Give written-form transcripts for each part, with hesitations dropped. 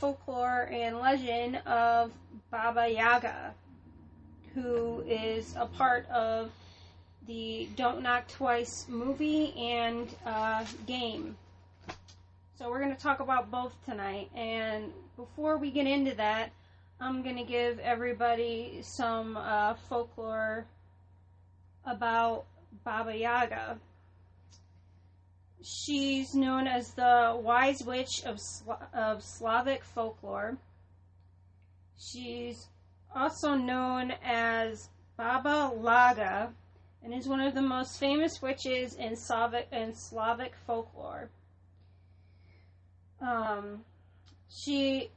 folklore and legend of Baba Yaga, who is a part of the Don't Knock Twice movie and game. So we're going to talk about both tonight. And before we get into that, I'm going to give everybody some folklore about Baba Yaga. She's known as the wise witch of Slavic folklore. She's also known as Baba Yaga and is one of the most famous witches in Slavic folklore. She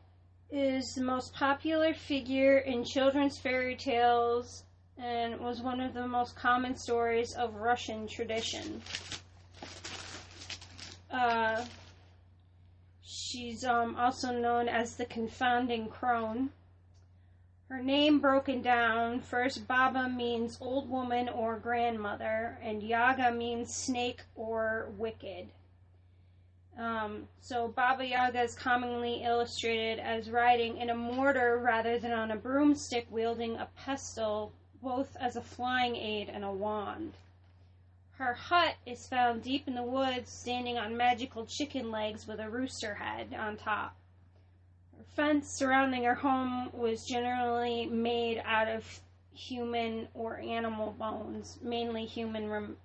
is the most popular figure in children's fairy tales and was one of the most common stories of Russian tradition. She's also known as the confounding crone. Her name broken down, first Baba means old woman or grandmother, and Yaga means snake or wicked. So Baba Yaga is commonly illustrated as riding in a mortar rather than on a broomstick, wielding a pestle, both as a flying aid and a wand. Her hut is found deep in the woods, standing on magical chicken legs with a rooster head on top. Her fence surrounding her home was generally made out of human or animal bones, mainly human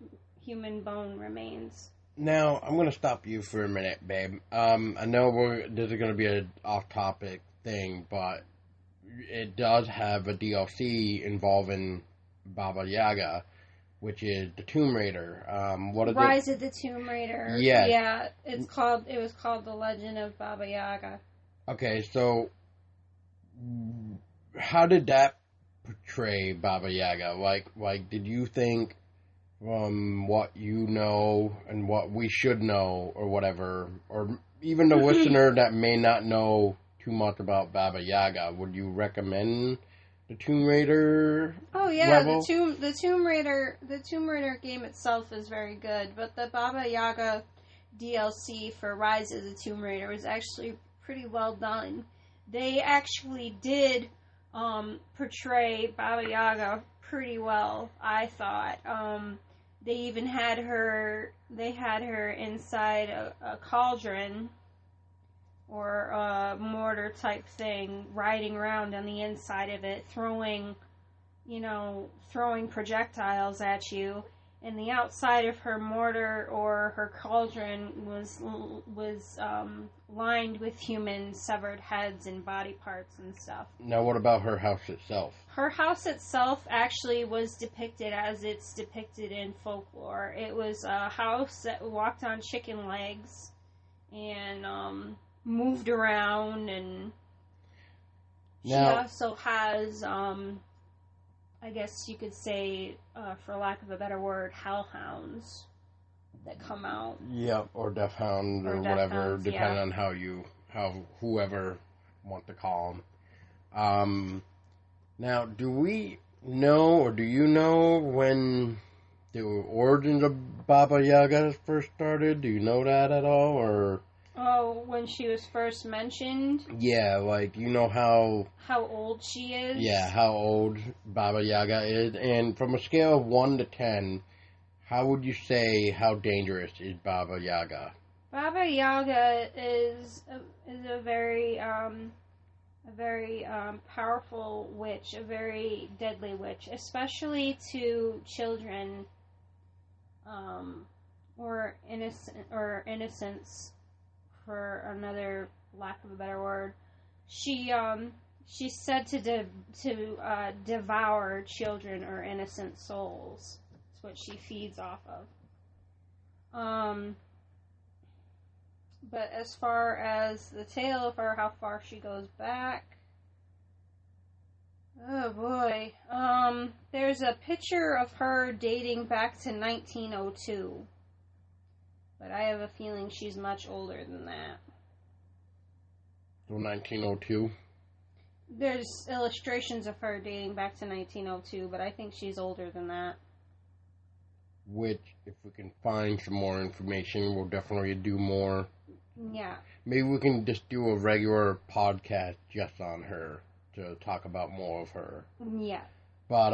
bone remains. Now, I'm going to stop you for a minute, babe. I know this is going to be an off-topic thing, but it does have a DLC involving Baba Yaga, which is the Tomb Raider. What is Rise it? of the Tomb Raider. Yes. Yeah, it was called The Legend of Baba Yaga. Okay, so how did that portray Baba Yaga? Like, did you think from what you know and what we should know or whatever, or even the listener that may not know too much about Baba Yaga, would you recommend the Tomb Raider? Oh yeah, level? the Tomb Raider game itself is very good, but the Baba Yaga DLC for Rise of the Tomb Raider was actually pretty well done. They actually did portray Baba Yaga pretty well, I thought. They even had her inside a cauldron or a mortar type thing, riding around on the inside of it, throwing projectiles at you. And the outside of her mortar or her cauldron was lined with human severed heads and body parts and stuff. Now, what about her house itself? Her house itself actually was depicted as it's depicted in folklore. It was a house that walked on chicken legs and moved around, and she also has, I guess you could say, for lack of a better word, hellhounds that come out. Yep, or death hounds or whatever, depending on how whoever want to call them. Now, do we know, or do you know when the origins of Baba Yaga first started? Do you know that at all, or? Oh, when she was first mentioned? Yeah, like, you know how old she is? Yeah, how old Baba Yaga is. And from a scale of 1 to 10, how would you say how dangerous is Baba Yaga? Baba Yaga is a very powerful witch, a very deadly witch, especially to children, or innocents, for another lack of a better word. She's said to devour children or innocent souls. That's what she feeds off of. But as far as the tale of her, how far she goes back, oh boy. There's a picture of her dating back to 1902. But I have a feeling she's much older than that. So 1902? There's illustrations of her dating back to 1902, but I think she's older than that. Which, if we can find some more information, we'll definitely do more Yeah. Maybe we can just do a regular podcast just on her to talk about more of her. Yeah. But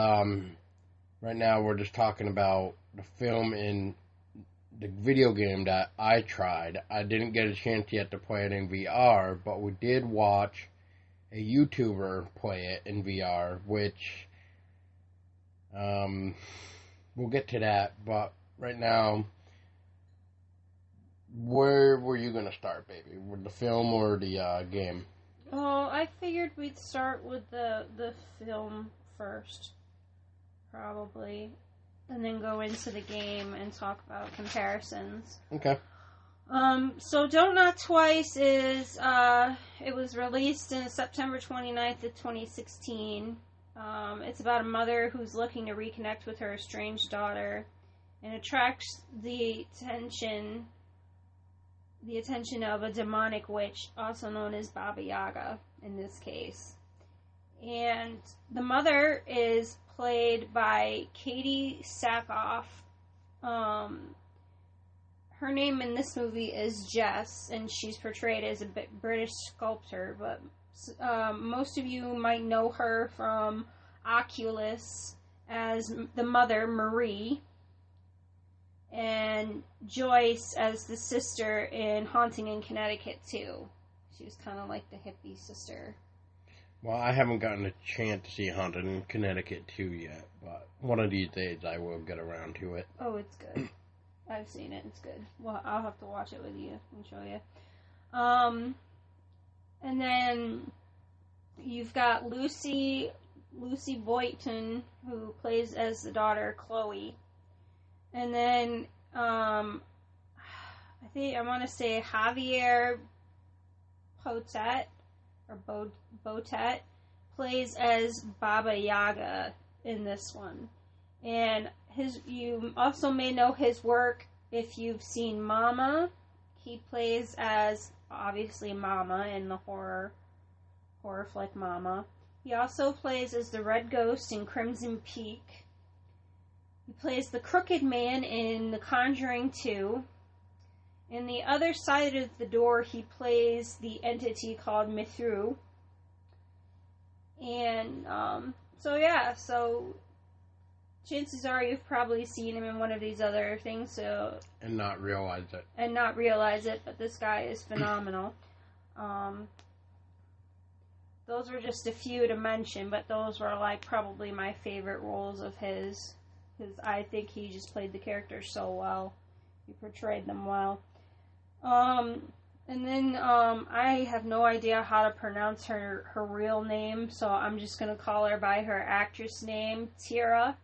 right now we're just talking about the film and the video game that I tried. I didn't get a chance yet to play it in VR, but we did watch a YouTuber play it in VR, which we'll get to that. But right now, where were you going to start, baby? With the film or the game? Oh, I figured we'd start with the film first, probably, and then go into the game and talk about comparisons. Okay. So Don't Knock Twice is, it was released in September 29th of 2016. It's about a mother who's looking to reconnect with her estranged daughter and attracts the attention of a demonic witch, also known as Baba Yaga in this case. And the mother is played by Katie Sackhoff. Her name in this movie is Jess, and she's portrayed as a British sculptor, but most of you might know her from Oculus as the mother, Marie, and Joyce as the sister in Haunting in Connecticut, too. She was kind of like the hippie sister. Well, I haven't gotten a chance to see Haunting in Connecticut 2 yet, but one of these days I will get around to it. Oh, it's good. I've seen it. It's good. Well, I'll have to watch it with you and show you. And then you've got Lucy Boynton, who plays as the daughter, Chloe. And then, I want to say Javier Botet, or Botet, plays as Baba Yaga in this one. And you also may know his work if you've seen Mama. He plays as, obviously, Mama in the horror flick Mama. He also plays as the Red Ghost in Crimson Peak. He plays the Crooked Man in The Conjuring 2. In the other side of the door, he plays the entity called Mithru. And, so chances are you've probably seen him in one of these other things, and not realize it. But this guy is phenomenal. Those were just a few to mention, but those were probably my favorite roles of his, because I think he just played the characters so well. He portrayed them well. And then I have no idea how to pronounce her real name, so I'm just going to call her by her actress name, Tira.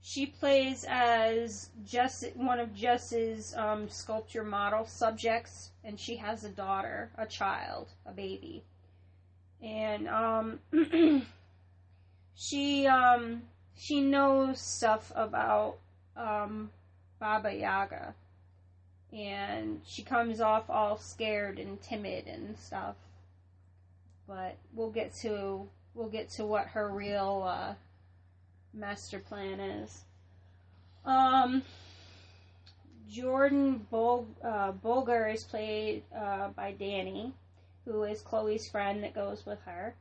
She plays as one of Jess's sculpture model subjects, and she has a daughter, a child, a baby. And she knows stuff about Baba Yaga, and she comes off all scared and timid and stuff. But we'll get to what her real master plan is. Jordan Bulger is played by Danny, who is Chloe's friend that goes with her.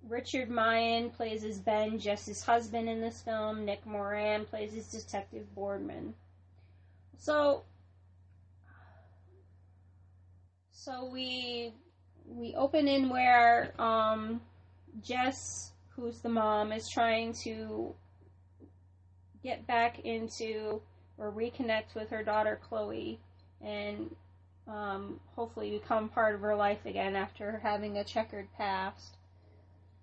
Richard Mayan plays as Ben, Jess's husband in this film. Nick Moran plays as Detective Boardman. So we open in where Jess, who's the mom, is trying to get back into or reconnect with her daughter Chloe and hopefully become part of her life again after having a checkered past.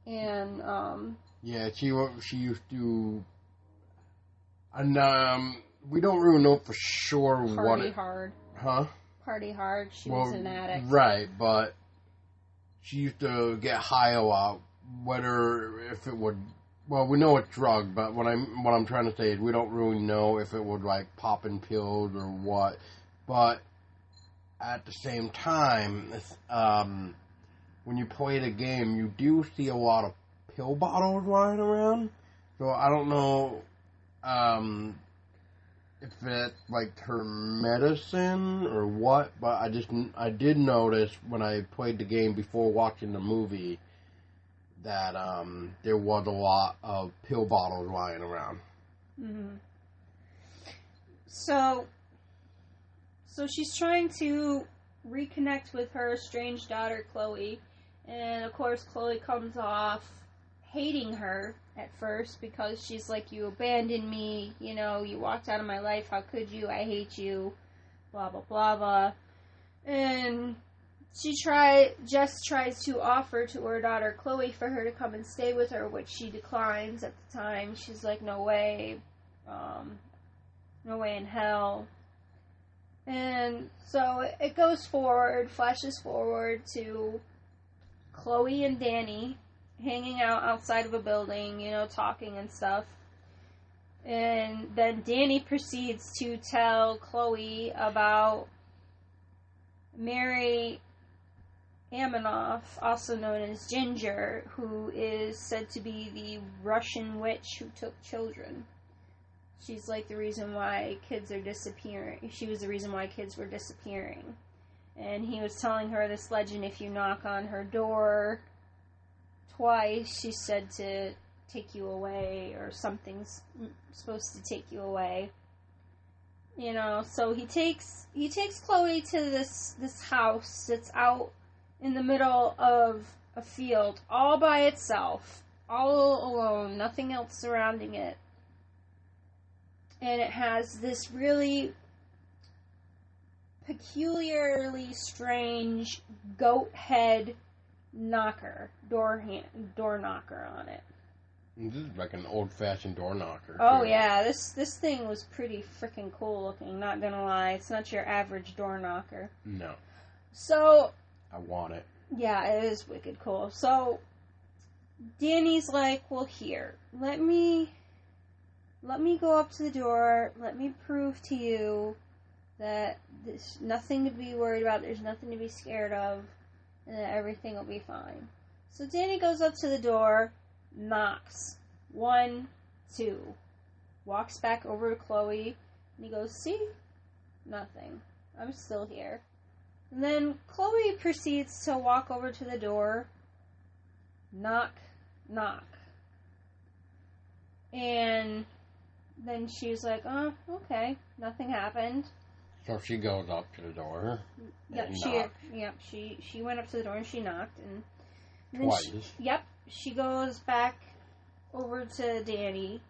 And she used to, and we don't really know for sure Party Hard. Huh? Party Hard. She was an addict. Right, but she used to get high a lot. If it would, well, we know it's drug, but what I'm trying to say is we don't really know if it would pop in pills or what. But at the same time, when you play the game, you do see a lot of pill bottles lying around. So I don't know if it like her medicine or what, but I did notice when I played the game before watching the movie that there was a lot of pill bottles lying around. Mm-hmm. So she's trying to reconnect with her estranged daughter, Chloe. And, of course, Chloe comes off hating her at first because she's like, you abandoned me, you know, you walked out of my life, how could you, I hate you, blah, blah, blah, blah. And Jess tries to offer to her daughter, Chloe, for her to come and stay with her, which she declines at the time. She's like, no way, no way in hell. And so it goes forward, flashes forward to Chloe and Danny hanging out outside of a building, you know, talking and stuff. And then Danny proceeds to tell Chloe about Mary Amanoff, also known as Ginger, who is said to be the Russian witch who took children. She's like the reason why kids are disappearing. She was the reason why kids were disappearing. And he was telling her this legend, if you knock on her door twice, she's said to take you away, or something's supposed to take you away. You know, so he takes Chloe to this house that's out in the middle of a field, all by itself, all alone, nothing else surrounding it. And it has this really peculiarly strange goat head door knocker on it. This is like an old-fashioned door knocker. Oh, yeah, this thing was pretty freaking cool looking, not gonna lie. It's not your average door knocker. No. So... I want it. Yeah, it is wicked cool. So, Danny's like, well, here, let me go up to the door, let me prove to you that there's nothing to be worried about, there's nothing to be scared of, and that everything will be fine. So Danny goes up to the door, knocks. 1, 2. Walks back over to Chloe, and he goes, see? Nothing. I'm still here. And then Chloe proceeds to walk over to the door, knock, knock. And then she's like, oh, okay, nothing happened. So she goes up to the door. Yep, she went up to the door and she knocked, and twice. She goes back over to Danny,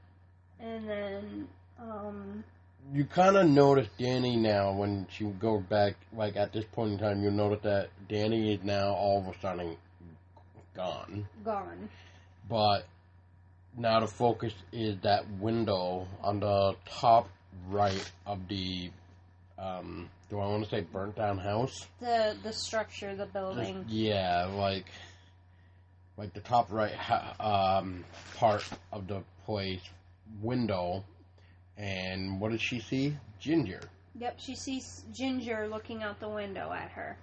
and then you kind of notice Danny now when she goes back. Like at this point in time, you notice that Danny is now all of a sudden gone. But now the focus is that window on the top right of the, do I want to say burnt down house? The structure, the building. Like the top right part of the place window. And what does she see? Ginger. Yep, she sees Ginger looking out the window at her.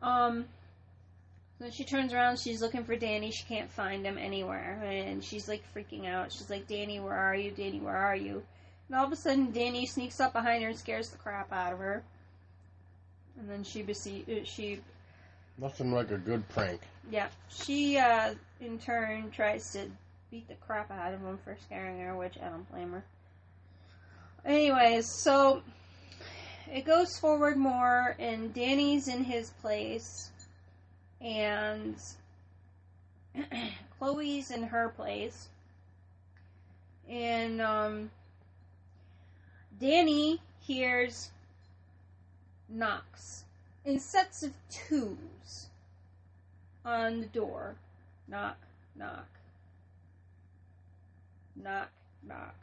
Then she turns around, she's looking for Danny, she can't find him anywhere, and she's like freaking out. She's like, Danny, where are you? Danny, where are you? And all of a sudden, Danny sneaks up behind her and scares the crap out of her. And then she nothing like a good prank. Yeah, she, in turn, tries to beat the crap out of him for scaring her, which I don't blame her. Anyways, so it goes forward more, and Danny's in his place, and Chloe's in her place, and Danny hears knocks in sets of 2s on the door. Knock, knock. Knock, knock.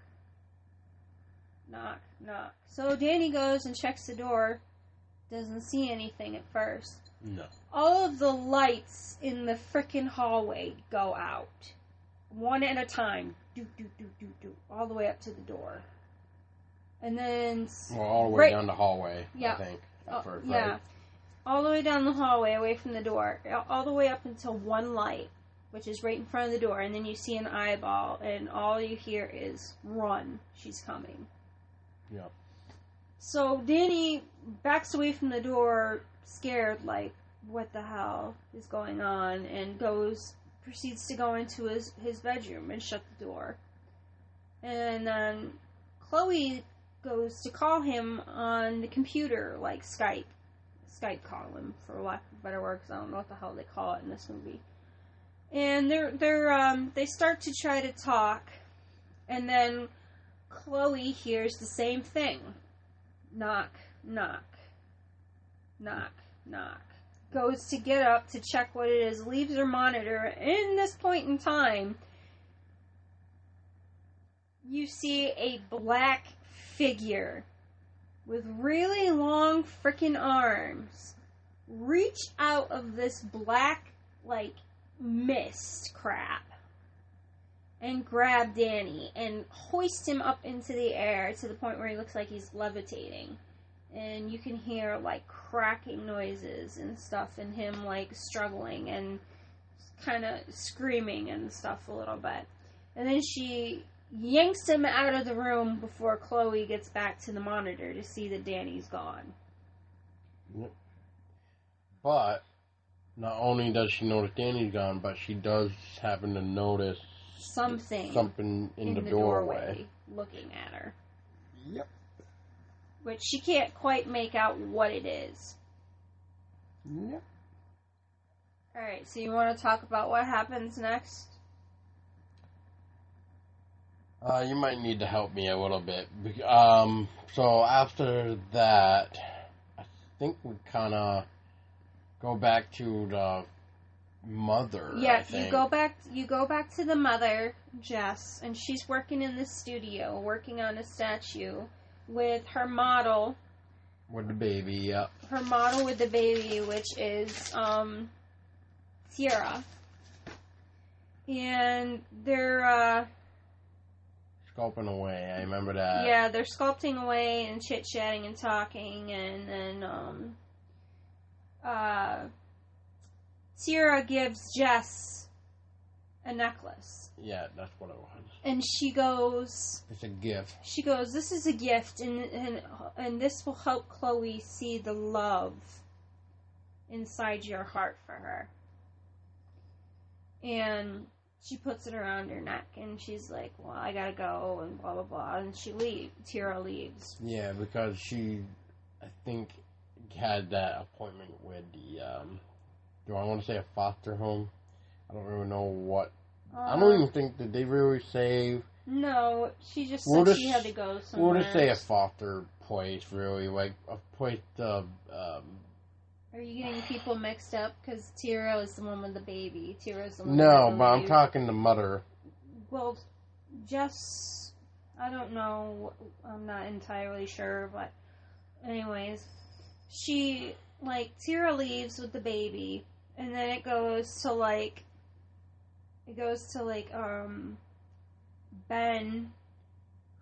Knock, knock. So Danny goes and checks the door. Doesn't see anything at first. No. All of the lights in the frickin' hallway go out. One at a time. Do, do, do, do, do. All the way up to the door. And then... Well, all the way down the hallway, yeah. I think. Yeah. All the way down the hallway, away from the door. All the way up until one light, which is right in front of the door. And then you see an eyeball, and all you hear is, run. She's coming. Yep. So Danny backs away from the door, scared, like, what the hell is going on, and proceeds to go into his bedroom and shut the door. And then Chloe goes to call him on the computer, like Skype call him, for lack of a better word, because I don't know what the hell they call it in this movie. And they start to try to talk, and then Chloe hears the same thing. Knock, knock, knock, knock. Goes to get up to check what it is, leaves her monitor. In this point in time, you see a black figure with really long freaking arms reach out of this black, like, mist crap and grab Danny and hoist him up into the air to the point where he looks like he's levitating. And you can hear, like, cracking noises and stuff, and him, like, struggling and kind of screaming and stuff a little bit. And then she yanks him out of the room before Chloe gets back to the monitor to see that Danny's gone. But not only does she notice Danny's gone, but she does happen to notice something in the doorway looking at her. Yep. Which she can't quite make out what it is. Yep. Alright, so you want to talk about what happens next? You might need to help me a little bit. So after that, I think we kind of go back to the mother. Yeah, you go back to the mother, Jess, and she's working in the studio, working on a statue with her model. With the baby, yep. Her model with the baby, which is Tierra. And they're sculpting away, I remember that. Yeah, they're sculpting away and chit-chatting and talking, and then Tierra gives Jess a necklace. Yeah, that's what it was. And she goes... It's a gift. She goes, this is a gift, and this will help Chloe see the love inside your heart for her. And she puts it around her neck, and she's like, well, I gotta go, and blah, blah, blah. And Tierra leaves. Yeah, because she, I think, had that appointment with the, do I want to say a foster home? I don't really know what. I don't even think, did they really say? No, she just said she had to go somewhere. We'll just say a foster place, really, like a place to, Are you getting people mixed up? Because Tierra is the one with the baby. Tierra's the one No, but I'm talking the mother. Well, Jess, I don't know. I'm not entirely sure, but anyways, Tierra leaves with the baby, and then it goes to, Ben,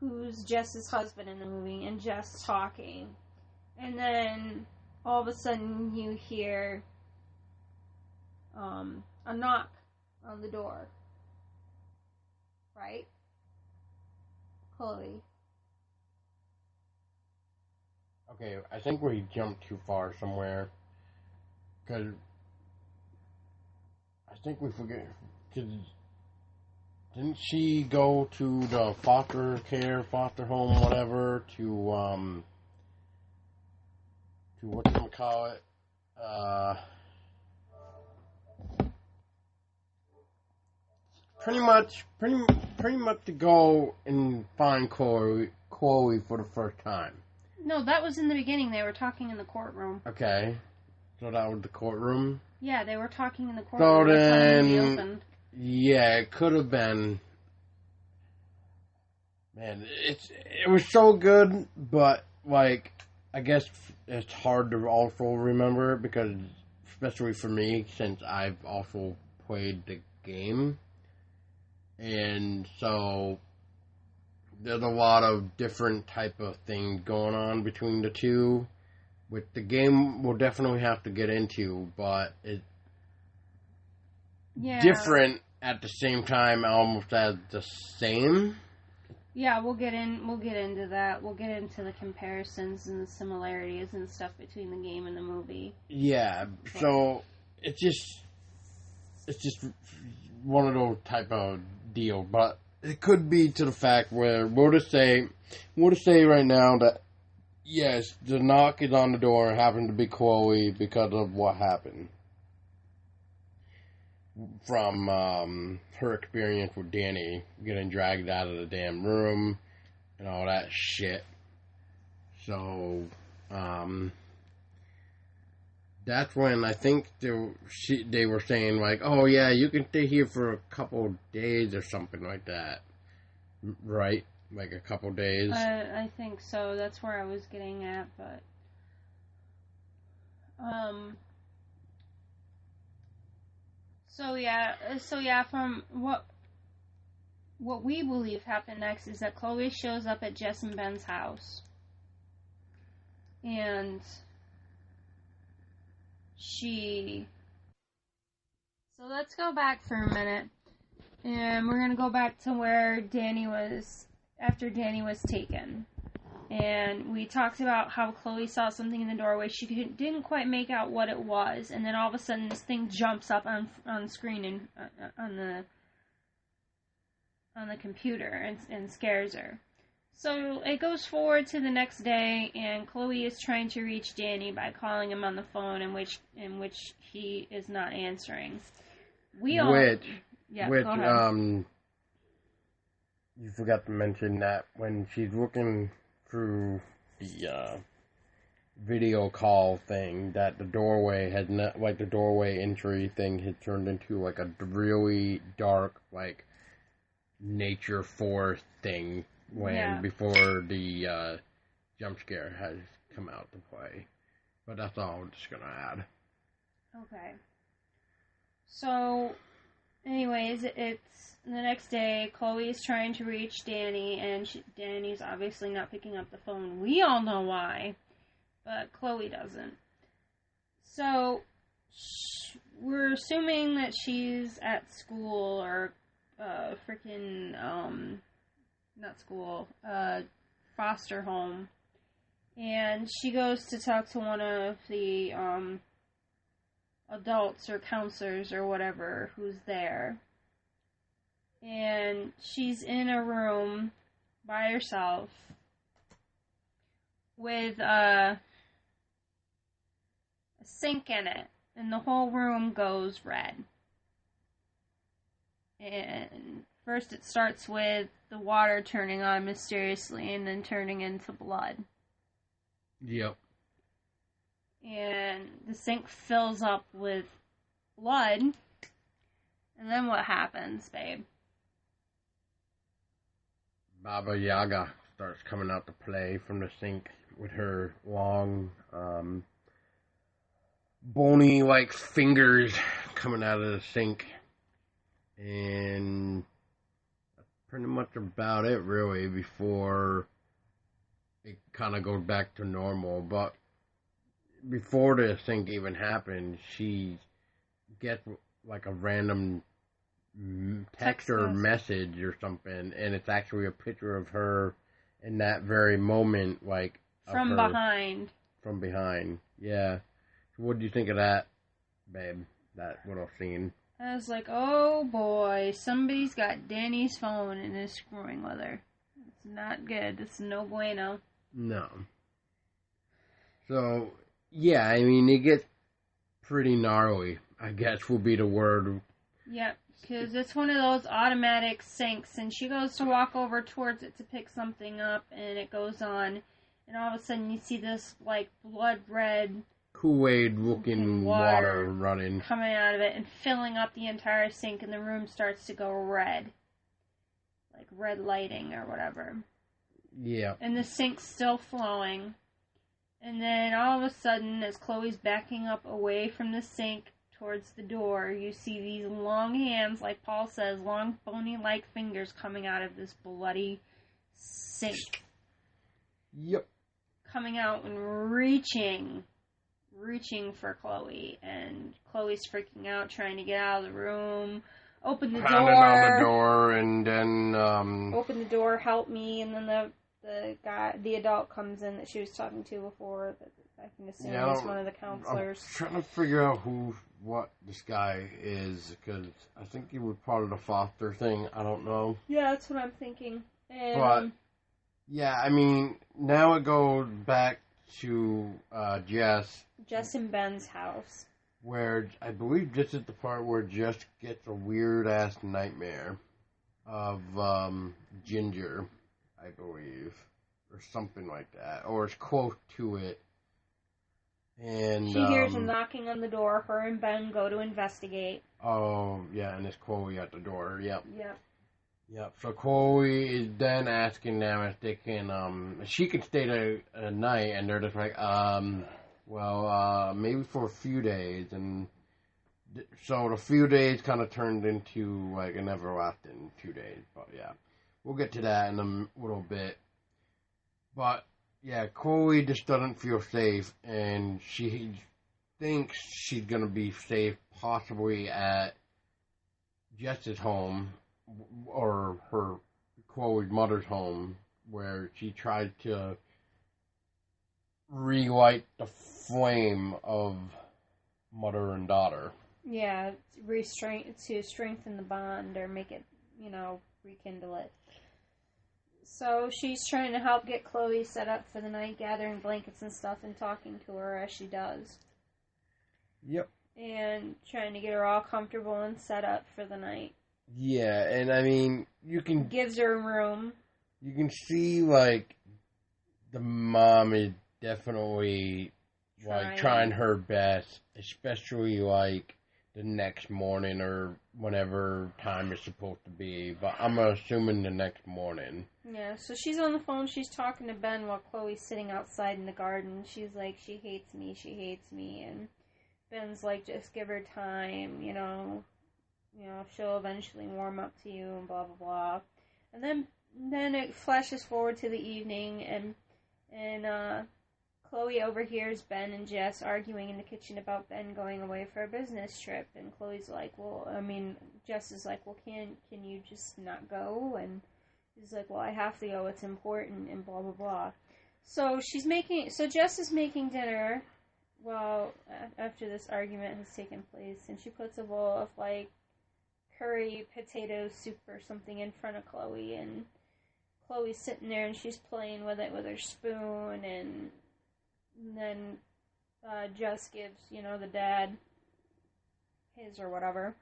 who's Jess's husband in the movie, and Jess talking. And then all of a sudden you hear a knock on the door. Right? Chloe. Okay, I think we jumped too far somewhere. Because I think we forget. Because didn't she go to the foster home, whatever, to whatchamacallit? Pretty much to go and find Chloe for the first time. No, that was in the beginning. They were talking in the courtroom. Okay. So that was the courtroom? Yeah, they were talking in the courtroom. So then, yeah, it could have been. Man, it was so good, but, like, I guess it's hard to also remember because, especially for me, since I've also played the game. And so there's a lot of different type of things going on between the two. With the game, we'll definitely have to get into, but it's different at the same time, almost as the same. Yeah, we'll get into that. We'll get into the comparisons and the similarities and stuff between the game and the movie. Yeah, so it's just one of those type of deal, but it could be to the fact where we'll just say right now that yes, the knock is on the door and happened to be Chloe because of what happened from her experience with Danny getting dragged out of the damn room and all that shit. So that's when I think they were saying like, oh yeah, you can stay here for a couple days or something like that, right? Like a couple days. I think so. That's where I was getting at, but So yeah. From what we believe happened next is that Chloe shows up at Jess and Ben's house, and So let's go back for a minute, and we're gonna go back to where Danny was after Danny was taken. And we talked about how Chloe saw something in the doorway. She didn't quite make out what it was, and then all of a sudden this thing jumps up on screen and on the computer and scares her. So it goes forward to the next day, and Chloe is trying to reach Danny by calling him on the phone, in which he is not answering. Go ahead. You forgot to mention that when she's looking through the video call thing, that the doorway had not, like the doorway entry thing had turned into like a really dark, like nature forest thing before the jump scare has come out to play. But that's all I'm just gonna add. Okay. So, anyways, it's the next day. Chloe is trying to reach Danny, and Danny's obviously not picking up the phone. We all know why, but Chloe doesn't. So, we're assuming that she's at school or not school, foster home. And she goes to talk to one of the adults or counselors or whatever who's there. And she's in a room by herself with a sink in it, and the whole room goes red. And first it starts with the water turning on mysteriously and then turning into blood. Yep. And the sink fills up with blood. And then what happens, babe? Baba Yaga starts coming out to play from the sink with her long, bony-like fingers coming out of the sink. And that's pretty much about it, really, before it kind of goes back to normal. But before the sink even happened, she gets like a random text or message or something, and it's actually a picture of her in that very moment, like from behind. From behind, yeah. So what do you think of that, babe? That little scene. I was like, oh boy, somebody's got Danny's phone and is screwing with her. It's not good. It's no bueno. No. So, yeah, I mean, it gets pretty gnarly, I guess would be the word. Yep, because it's one of those automatic sinks, and she goes to walk over towards it to pick something up, and it goes on, and all of a sudden you see this, like, blood red Kool-Aid looking water running, coming out of it and filling up the entire sink, and the room starts to go red. Like red lighting or whatever. Yeah. And the sink's still flowing. And then all of a sudden, as Chloe's backing up away from the sink towards the door, you see these long hands, like Paul says, long bony-like fingers coming out of this bloody sink. Yep. Coming out and reaching for Chloe, and Chloe's freaking out, trying to get out of the room, open the pounding door. on the door, and then Open the door, help me, and then the adult comes in that she was talking to before. That I can assume is one of the counselors. I'm trying to figure out what this guy is, because I think he was part of the foster thing. I don't know. Yeah, that's what I'm thinking. And, but yeah, I mean, now it goes back to Jess and Ben's house, where I believe this is the part where Jess gets a weird ass nightmare of Ginger, I believe, or something like that, or it's close to it. And she hears a knocking on the door. Her and Ben go to investigate. Oh, yeah, and it's Chloe at the door. Yep. Yep. So Chloe is then asking them if they can, she can stay there a night, and they're just like, maybe for a few days, and so the few days kind of turned into, like, an everlasting 2 days, but yeah, we'll get to that in a little bit, but yeah, Chloe just doesn't feel safe, and she thinks she's going to be safe possibly at Jess's home, or Chloe's mother's home, where she tried to relight the flame of mother and daughter. Yeah, to strengthen the bond or make it, rekindle it. So she's trying to help get Chloe set up for the night, gathering blankets and stuff and talking to her as she does. Yep. And trying to get her all comfortable and set up for the night. Yeah, and I mean, gives her a room. You can see, like, the mom is definitely, trying her best, especially, like, the next morning or whenever time is supposed to be, but I'm assuming the next morning. Yeah, so she's on the phone, she's talking to Ben while Chloe's sitting outside in the garden. She's like, she hates me, and Ben's like, just give her time, she'll eventually warm up to you, and blah, blah, blah. And then it flashes forward to the evening, and Chloe overhears Ben and Jess arguing in the kitchen about Ben going away for a business trip, and Chloe's like, Jess is like, well, can you just not go? And he's like, well, I have to go, it's important, and blah, blah, blah. So Jess is making dinner, after this argument has taken place, and she puts a bowl of, like, curry potato soup or something in front of Chloe, and Chloe's sitting there and she's playing with it with her spoon, and then Jess gives, the dad his or whatever.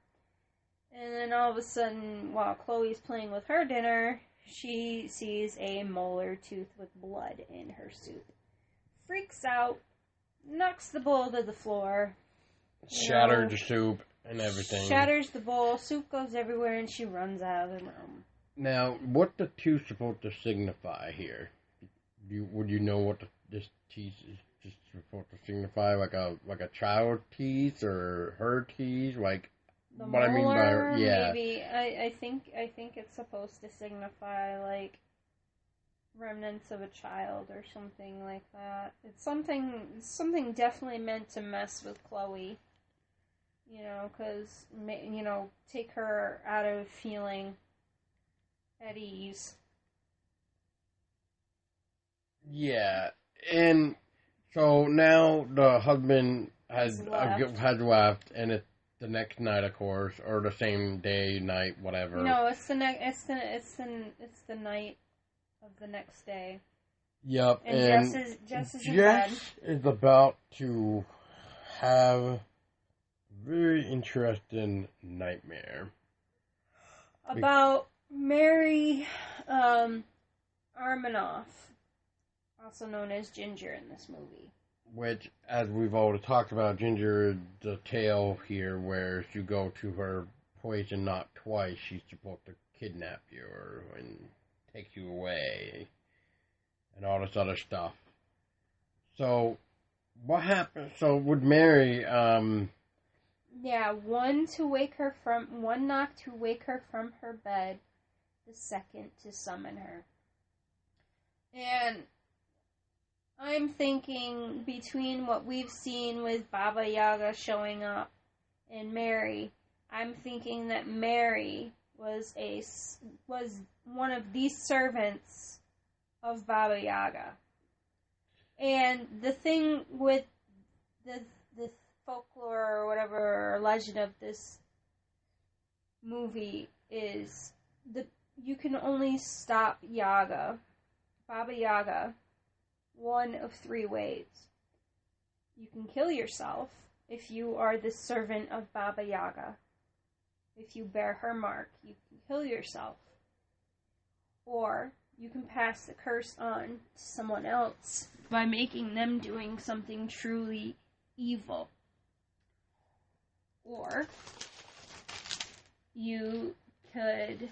And then all of a sudden, while Chloe's playing with her dinner, she sees a molar tooth with blood in her soup. Freaks out, knocks the bowl to the floor. Shatters the soup and everything. Shatters the bowl, soup goes everywhere, and she runs out of the room. Now, what the tooth supposed to signify here? Would you know what this teeth is just supposed to signify? Like a child teeth or her teeth? Like the what molar, I mean by maybe. I think it's supposed to signify like remnants of a child or something like that. It's something definitely meant to mess with Chloe. Because, take her out of feeling at ease. Yeah, and so now the husband has left, and it's the next night, of course, or the same day, night, whatever. No, it's the night of the next day. Yep, and Jess is in bed. Is about to have a very interesting nightmare about Mary Armanoff, also known as Ginger in this movie. Which, as we've already talked about, Ginger is the tale here where if you go to her place and not twice, she's supposed to kidnap you and take you away and all this other stuff. So, what happened? So, with Mary, one knock to wake her from her bed, the second to summon her. And I'm thinking between what we've seen with Baba Yaga showing up and Mary, I'm thinking that Mary was one of these servants of Baba Yaga. And the thing with the folklore or whatever, or legend of this movie is you can only stop Baba Yaga, one of three ways. You can kill yourself if you are the servant of Baba Yaga. If you bear her mark, you can kill yourself. Or you can pass the curse on to someone else by making them doing something truly evil. Or you could,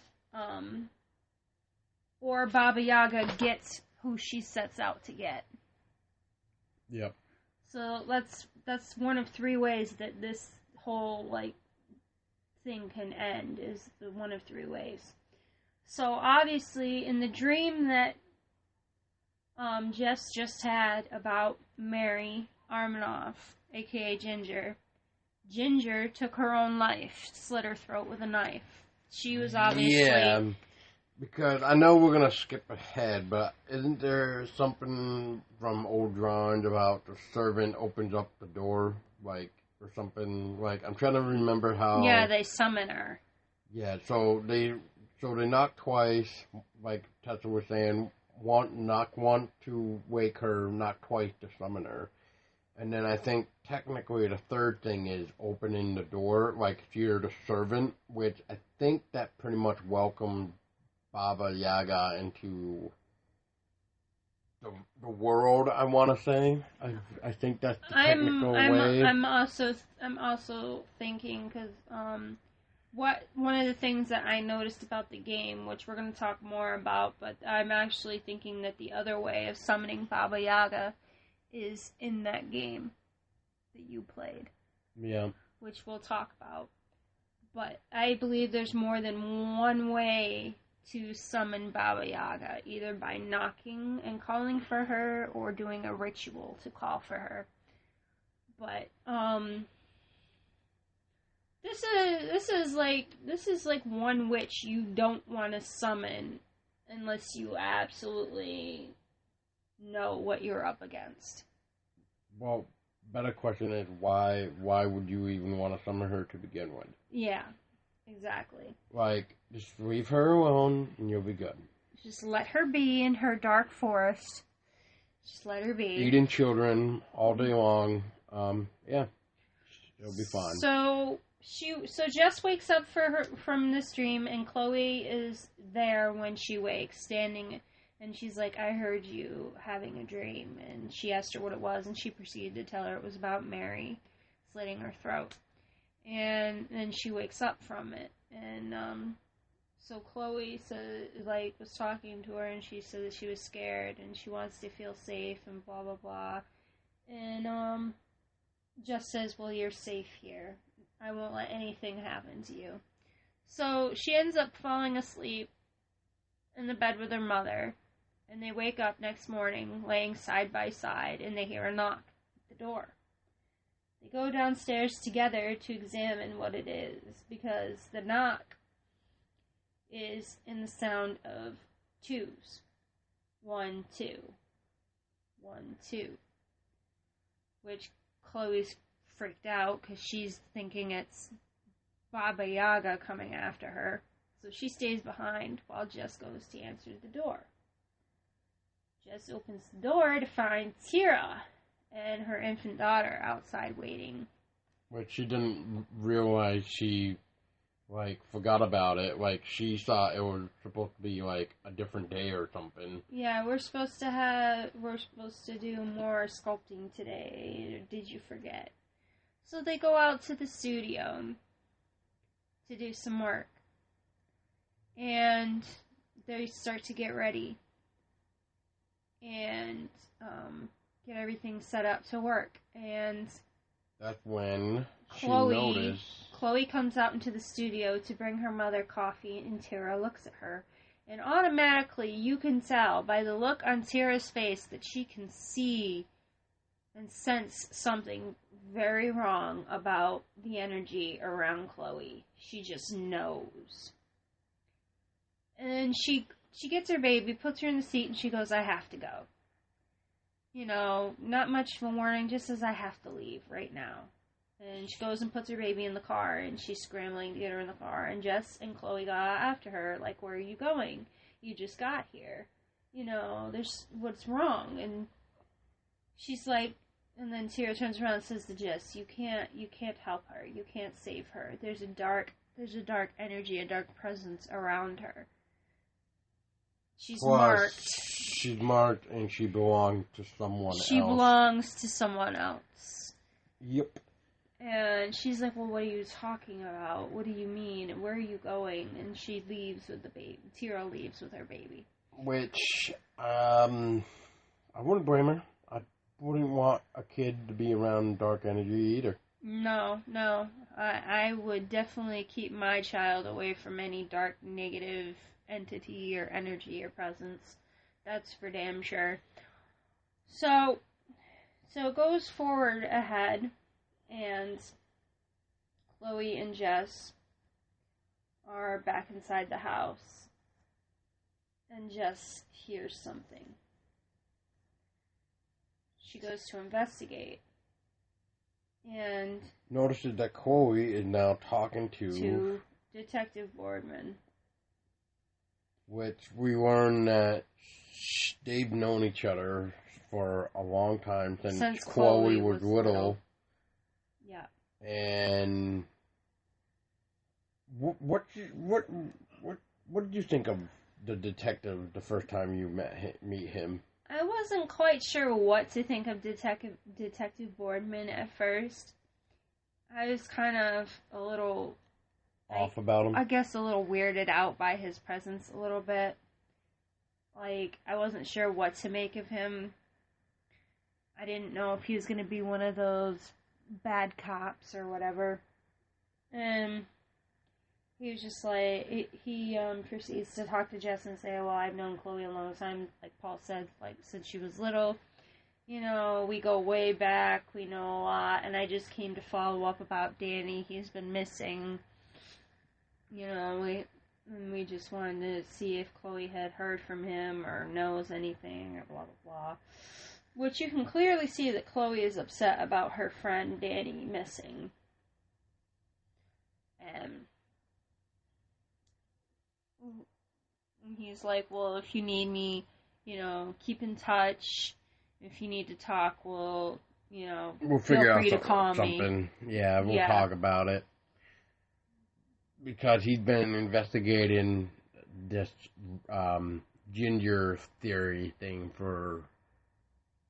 or Baba Yaga gets who she sets out to get. Yep. So that's one of three ways that this whole, thing can end, is the one of three ways. So obviously, in the dream that Jess just had about Mary Armanoff, aka Ginger took her own life, slit her throat with a knife. She was obviously... Yeah, because I know we're going to skip ahead, but isn't there something from old drawings about the servant opens up the door, or something? I'm trying to remember how... Yeah, they summon her. Yeah, so they knock twice, like Tessa was saying, knock once to wake her, knock twice to summon her. And then I think technically the third thing is opening the door, if you're the servant, which I think that pretty much welcomed Baba Yaga into the world, I want to say. I think that's the technical way. I'm also thinking, because one of the things that I noticed about the game, which we're going to talk more about, but I'm actually thinking that the other way of summoning Baba Yaga is in that game that you played. Yeah. Which we'll talk about. But I believe there's more than one way to summon Baba Yaga, either by knocking and calling for her, or doing a ritual to call for her. But this is like one witch you don't want to summon unless you absolutely know what you're up against. Well, better question is why would you even want to summon her to begin with? Yeah, exactly. Just leave her alone and you'll be good. Just let her be in her dark forest. Just let her be. Eating children all day long. Yeah, it'll be fine. So Jess wakes up from this dream, and Chloe is there when she wakes, standing. And she's like, I heard you having a dream. And she asked her what it was, and she proceeded to tell her it was about Mary slitting her throat. And then she wakes up from it. And so Chloe was talking to her, and she said that she was scared, and she wants to feel safe, and blah, blah, blah. And Jess says, well, you're safe here. I won't let anything happen to you. So she ends up falling asleep in the bed with her mother. And they wake up next morning, laying side by side, and they hear a knock at the door. They go downstairs together to examine what it is, because the knock is in the sound of twos. 1, 2. 1, 2. Which Chloe's freaked out, because she's thinking it's Baba Yaga coming after her. So she stays behind while Jess goes to answer the door. Jess opens the door to find Tira and her infant daughter outside waiting. But she didn't realize she, forgot about it. She thought it was supposed to be, a different day or something. Yeah, we're supposed to do more sculpting today. Or did you forget? So they go out to the studio to do some work. And they start to get ready. And get everything set up to work. And that's when Chloe comes out into the studio to bring her mother coffee, and Tira looks at her. And automatically you can tell by the look on Tira's face that she can see and sense something very wrong about the energy around Chloe. She just knows. And she gets her baby, puts her in the seat, and she goes, I have to go. You know, not much of a warning, just as I have to leave right now. And she goes and puts her baby in the car, and she's scrambling to get her in the car. And Jess and Chloe got after her, like, where are you going? You just got here. You know, what's wrong? And she's like, and then Tira turns around and says to Jess, you can't help her. You can't save her. There's a dark energy, a dark presence around her. She's marked. She's marked, and she belongs to someone else. She belongs to someone else. Yep. And she's like, well, what are you talking about? What do you mean? And where are you going? And she leaves with the baby. Tira leaves with her baby. Which, I wouldn't blame her. I wouldn't want a kid to be around dark energy either. No. I would definitely keep my child away from any dark, negative entity or energy or presence. That's for damn sure. So it goes forward ahead, and Chloe and Jess are back inside the house, and Jess hears something. She goes to investigate, and notices that Chloe is now talking to Detective Boardman. Which we learn that they've known each other for a long time since Chloe was little. Yeah. And what did you think of the detective the first time you meet him? I wasn't quite sure what to think of Detective Boardman at first. I was kind of a little off about him? I guess a little weirded out by his presence a little bit. Like, I wasn't sure what to make of him. I didn't know if he was going to be one of those bad cops or whatever. And he was just like, he proceeds to talk to Jess and say, well, I've known Chloe a long time, like Paul said, like, since she was little. You know, we go way back, we know a lot, and I just came to follow up about Danny. He's been missing. You know, we just wanted to see if Chloe had heard from him or knows anything or blah, blah, blah. Which you can clearly see that Chloe is upset about her friend Danny missing. And he's like, well, if you need me, you know, keep in touch. If you need to talk, we'll figure out to call something. Yeah, we'll talk about it. Because he's been investigating this ginger theory thing for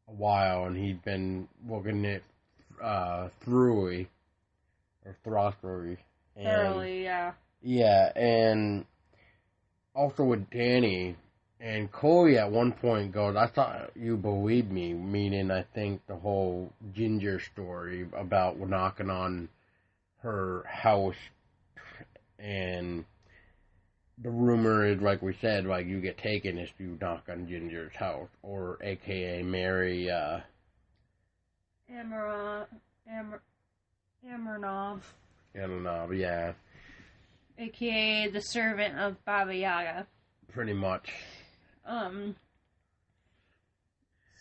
a while, and he's been looking at thoroughly. Thoroughly, yeah. Yeah, and also with Danny, and Chloe at one point goes, I thought you believed me, meaning I think the whole ginger story about knocking on her house. And the rumor is, like we said, like you get taken if you knock on Ginger's house, or AKA marry Amirnov, yeah. AKA the servant of Baba Yaga. Pretty much.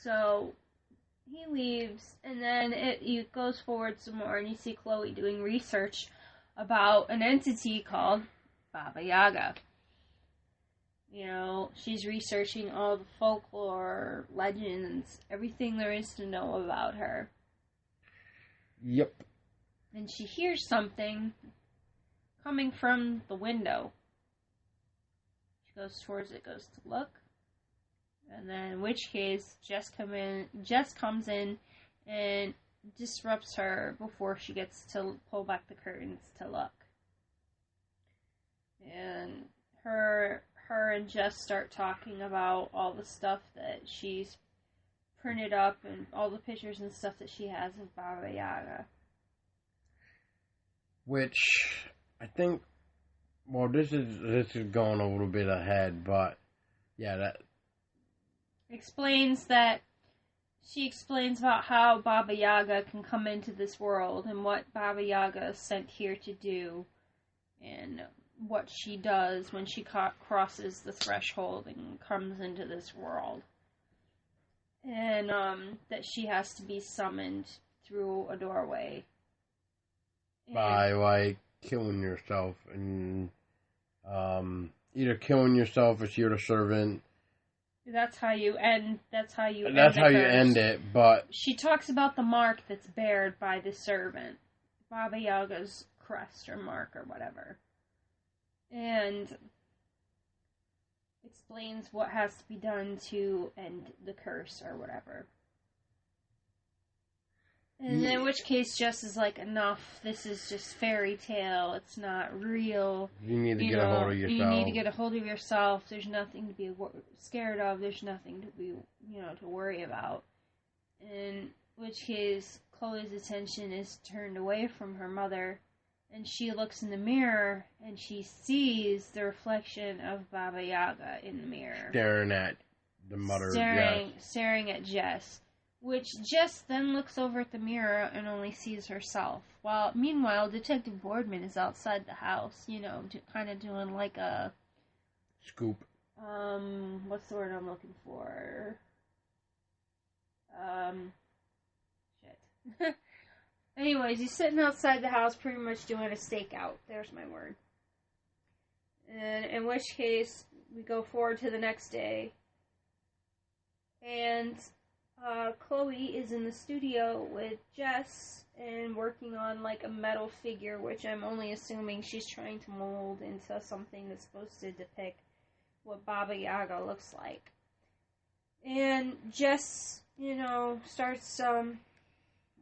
So he leaves, and then it goes forward some more, and you see Chloe doing research about an entity called Baba Yaga. You know, she's researching all the folklore, legends, everything there is to know about her. Yep. And she hears something coming from the window. She goes towards it, goes to look. And then, in which case, Jess comes in and disrupts her before she gets to pull back the curtains to look. And her and Jess start talking about all the stuff that she's printed up and all the pictures and stuff that she has of Baba Yaga. Which I think, well, this is going a little bit ahead, but yeah, that explains that she explains about how Baba Yaga can come into this world and what Baba Yaga is sent here to do and what she does when she crosses the threshold and comes into this world. And that she has to be summoned through a doorway. By, like, killing yourself and either killing yourself if you're the servant. That's how you end. That's how you end it, but she talks about the mark that's bared by the servant, Baba Yaga's crest or mark or whatever, and explains what has to be done to end the curse or whatever. And in which case, Jess is like, enough. This is just fairy tale. It's not real. You need to get a hold of yourself. You need to get a hold of yourself. There's nothing to be scared of. There's nothing to be, to worry about. In which case, Chloe's attention is turned away from her mother, and she looks in the mirror, and she sees the reflection of Baba Yaga in the mirror. Staring at the mother of Jess. Staring at Jess. Which Jess then looks over at the mirror and only sees herself. While, meanwhile, Detective Boardman is outside the house, kind of doing like a... Scoop. What's the word I'm looking for? Shit. Anyways, he's sitting outside the house pretty much doing a stakeout. There's my word. And in which case, we go forward to the next day. And... Chloe is in the studio with Jess and working on like a metal figure, which I'm only assuming she's trying to mold into something that's supposed to depict what Baba Yaga looks like. And Jess, starts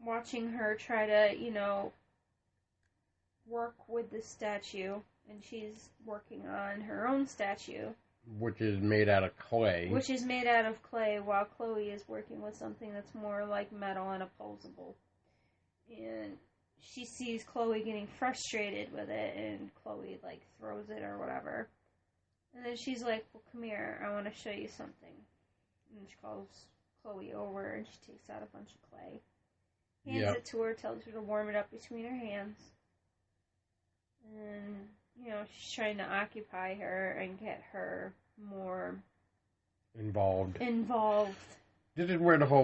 watching her try to, work with the statue, and she's working on her own statue. Which is made out of clay. While Chloe is working with something that's more like metal and opposable. And she sees Chloe getting frustrated with it, and Chloe, throws it or whatever. And then she's like, well, come here, I want to show you something. And she calls Chloe over, and she takes out a bunch of clay. Hands it to her, tells her to warm it up between her hands. And... she's trying to occupy her and get her more involved. This is where the whole,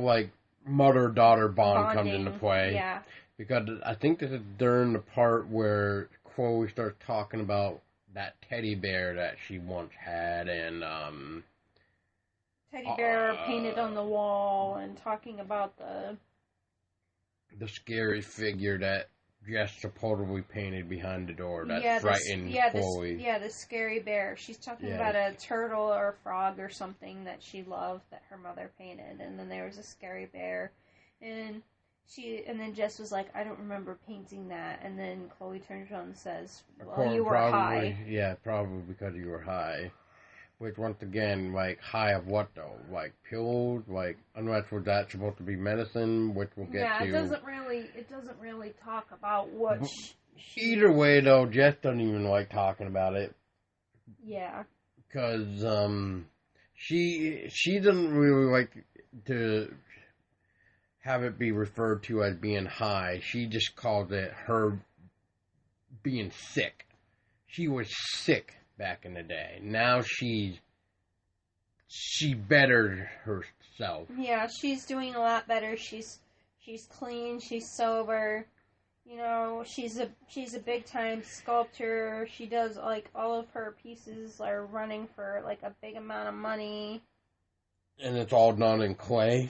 mother-daughter bond comes into play. Yeah. Because I think this is during the part where Chloe starts talking about that teddy bear that she once had and, teddy bear painted on the wall and talking about the scary figure that Jess supposedly painted behind the door that frightened Chloe. The scary bear. She's talking about a turtle or a frog or something that she loved that her mother painted, and then there was a scary bear, and then Jess was like, I don't remember painting that, and then Chloe turns around and says, well, you were high. Yeah, probably because you were high. Which, once again, high of what, though? Pills? Unless was that supposed to be medicine, which we'll get to. Yeah, it doesn't really talk about what Either way, though, Jess doesn't even like talking about it. Yeah. Because, she doesn't really like to have it be referred to as being high. She just calls it her being sick. She was sick back in the day. Now she bettered herself. Yeah, she's doing a lot better. She's clean. She's sober. She's a big time sculptor. She does all of her pieces are running for a big amount of money. And it's all done in clay.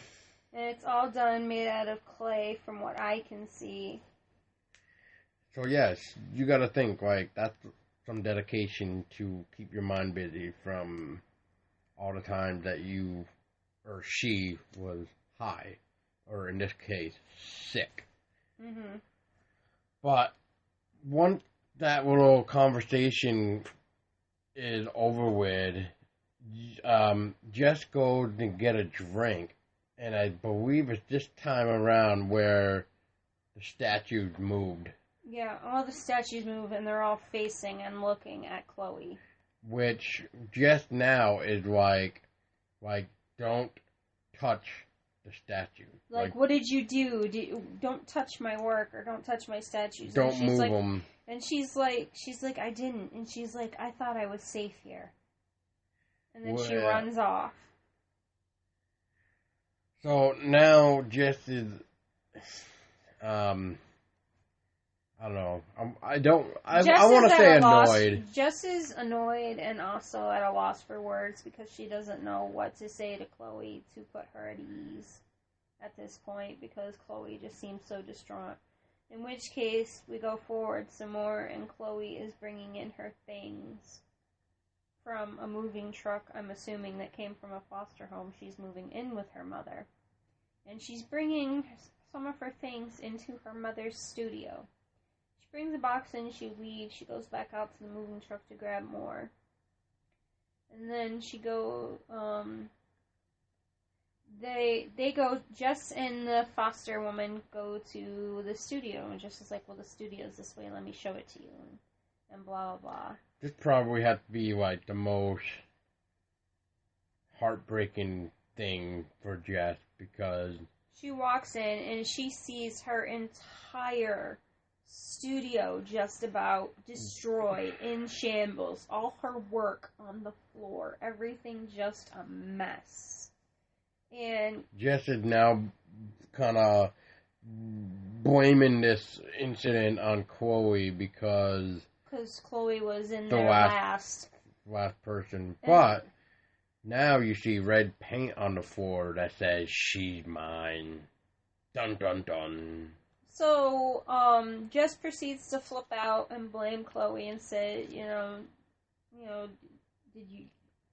And it's all done made out of clay, from what I can see. So yes, you got to think that's some dedication to keep your mind busy from all the times that you or she was high, or in this case, sick. Mm-hmm. But once that little conversation is over with, Jess goes to get a drink, and I believe it's this time around where the statues moved. Yeah, all the statues move, and they're all facing and looking at Chloe. Which, just now, is don't touch the statue. Like, what did you do? Don't touch my work or don't touch my statues. Don't move them. And she's like, I didn't. And she's like, I thought I was safe here. And then she runs off. So now Jess is, I don't know. I want to say annoyed. Jess is annoyed and also at a loss for words because she doesn't know what to say to Chloe to put her at ease at this point because Chloe just seems so distraught. In which case, we go forward some more and Chloe is bringing in her things from a moving truck, I'm assuming that came from a foster home. She's moving in with her mother. And she's bringing some of her things into her mother's studio. She brings a box in, she leaves, she goes back out to the moving truck to grab more. And then she Jess and the foster woman go to the studio, and Jess is like, well, the studio's this way, let me show it to you, and blah, blah, blah. This probably had to be, like, the most heartbreaking thing for Jess, because she walks in, and she sees her entire studio just about destroyed, in shambles, all her work on the floor, everything just a mess. And Jess is now kind of blaming this incident on Chloe because Chloe was in there last person. But now you see red paint on the floor that says, she's mine. Dun, dun, dun. So, Jess proceeds to flip out and blame Chloe and say,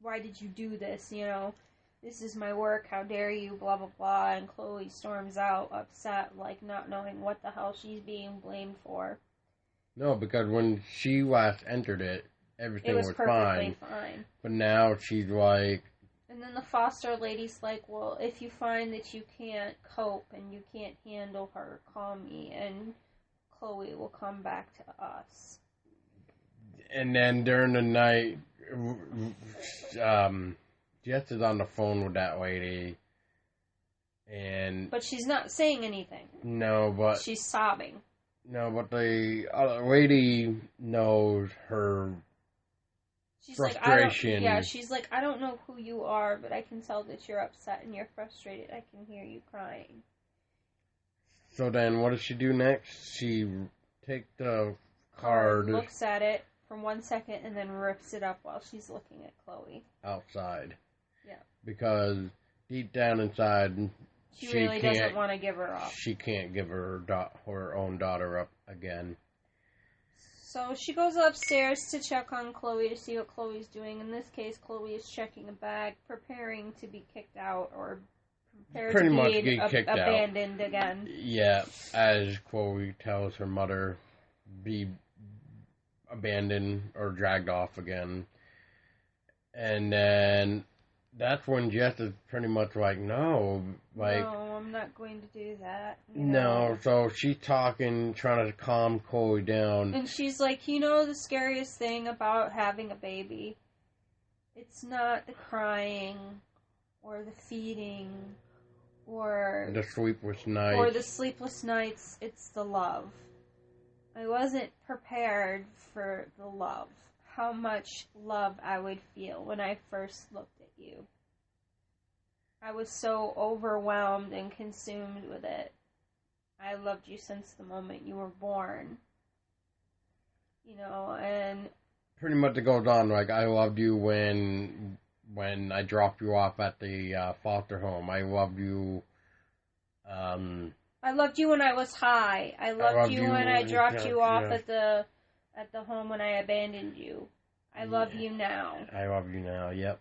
why did you do this, this is my work, how dare you, blah, blah, blah, and Chloe storms out, upset, like, not knowing what the hell she's being blamed for. No, because when she last entered it, everything was perfectly fine. But now she's like... And then the foster lady's like, well, if you find that you can't cope and you can't handle her, call me, and Chloe will come back to us. And then during the night, Jess is on the phone with that lady, but she's not saying anything. No, but... She's sobbing. No, but the other lady knows her frustration. She's like, I don't know who you are, but I can tell that you're upset and you're frustrated. I can hear you crying. So then, what does she do next? She takes the card, looks at it for 1 second, and then rips it up while she's looking at Chloe. Outside. Yeah. Because deep down inside... She really doesn't want to give her up. She can't give her own daughter up again. So she goes upstairs to check on Chloe to see what Chloe's doing. In this case, Chloe is checking a bag, preparing to be kicked out or pretty much get kicked abandoned again. Yeah, as Chloe tells her mother, be abandoned or dragged off again. And then... That's when Jess is pretty much like, no, I'm not going to do that. No, so she's talking, trying to calm Chloe down. And she's like, the scariest thing about having a baby? It's not the crying, or the feeding, or... The sleepless nights. Or the sleepless nights, it's the love. I wasn't prepared for the love. How much love I would feel when I first looked at you. I was so overwhelmed and consumed with it. I loved you since the moment you were born. And... Pretty much it goes on, like, I loved you when I dropped you off at the foster home. I loved you, I loved you when I was high. I loved you when I dropped you off at the home when I abandoned you. I love you now. I love you now, yep.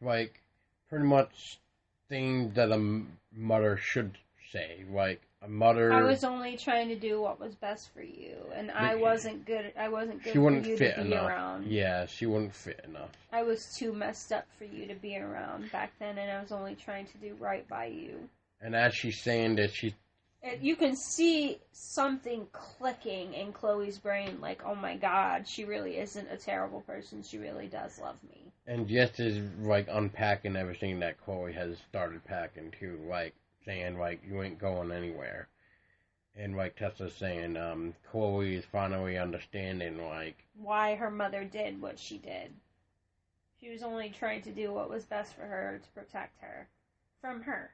Like, pretty much things that a mother should say. Like, a mother... I was only trying to do what was best for you, and I wasn't good she wouldn't for you fit to be enough. around. Yeah, she wouldn't fit enough. I was too messed up for you to be around back then, and I was only trying to do right by you. And as she's saying that, you can see something clicking in Chloe's brain, like, oh my god, she really isn't a terrible person, she really does love me. And Jess is, like, unpacking everything that Chloe has started packing, too. Like, saying, like, you ain't going anywhere. And like Tessa's saying, Chloe is finally understanding, like, why her mother did what she did. She was only trying to do what was best for her to protect her from her.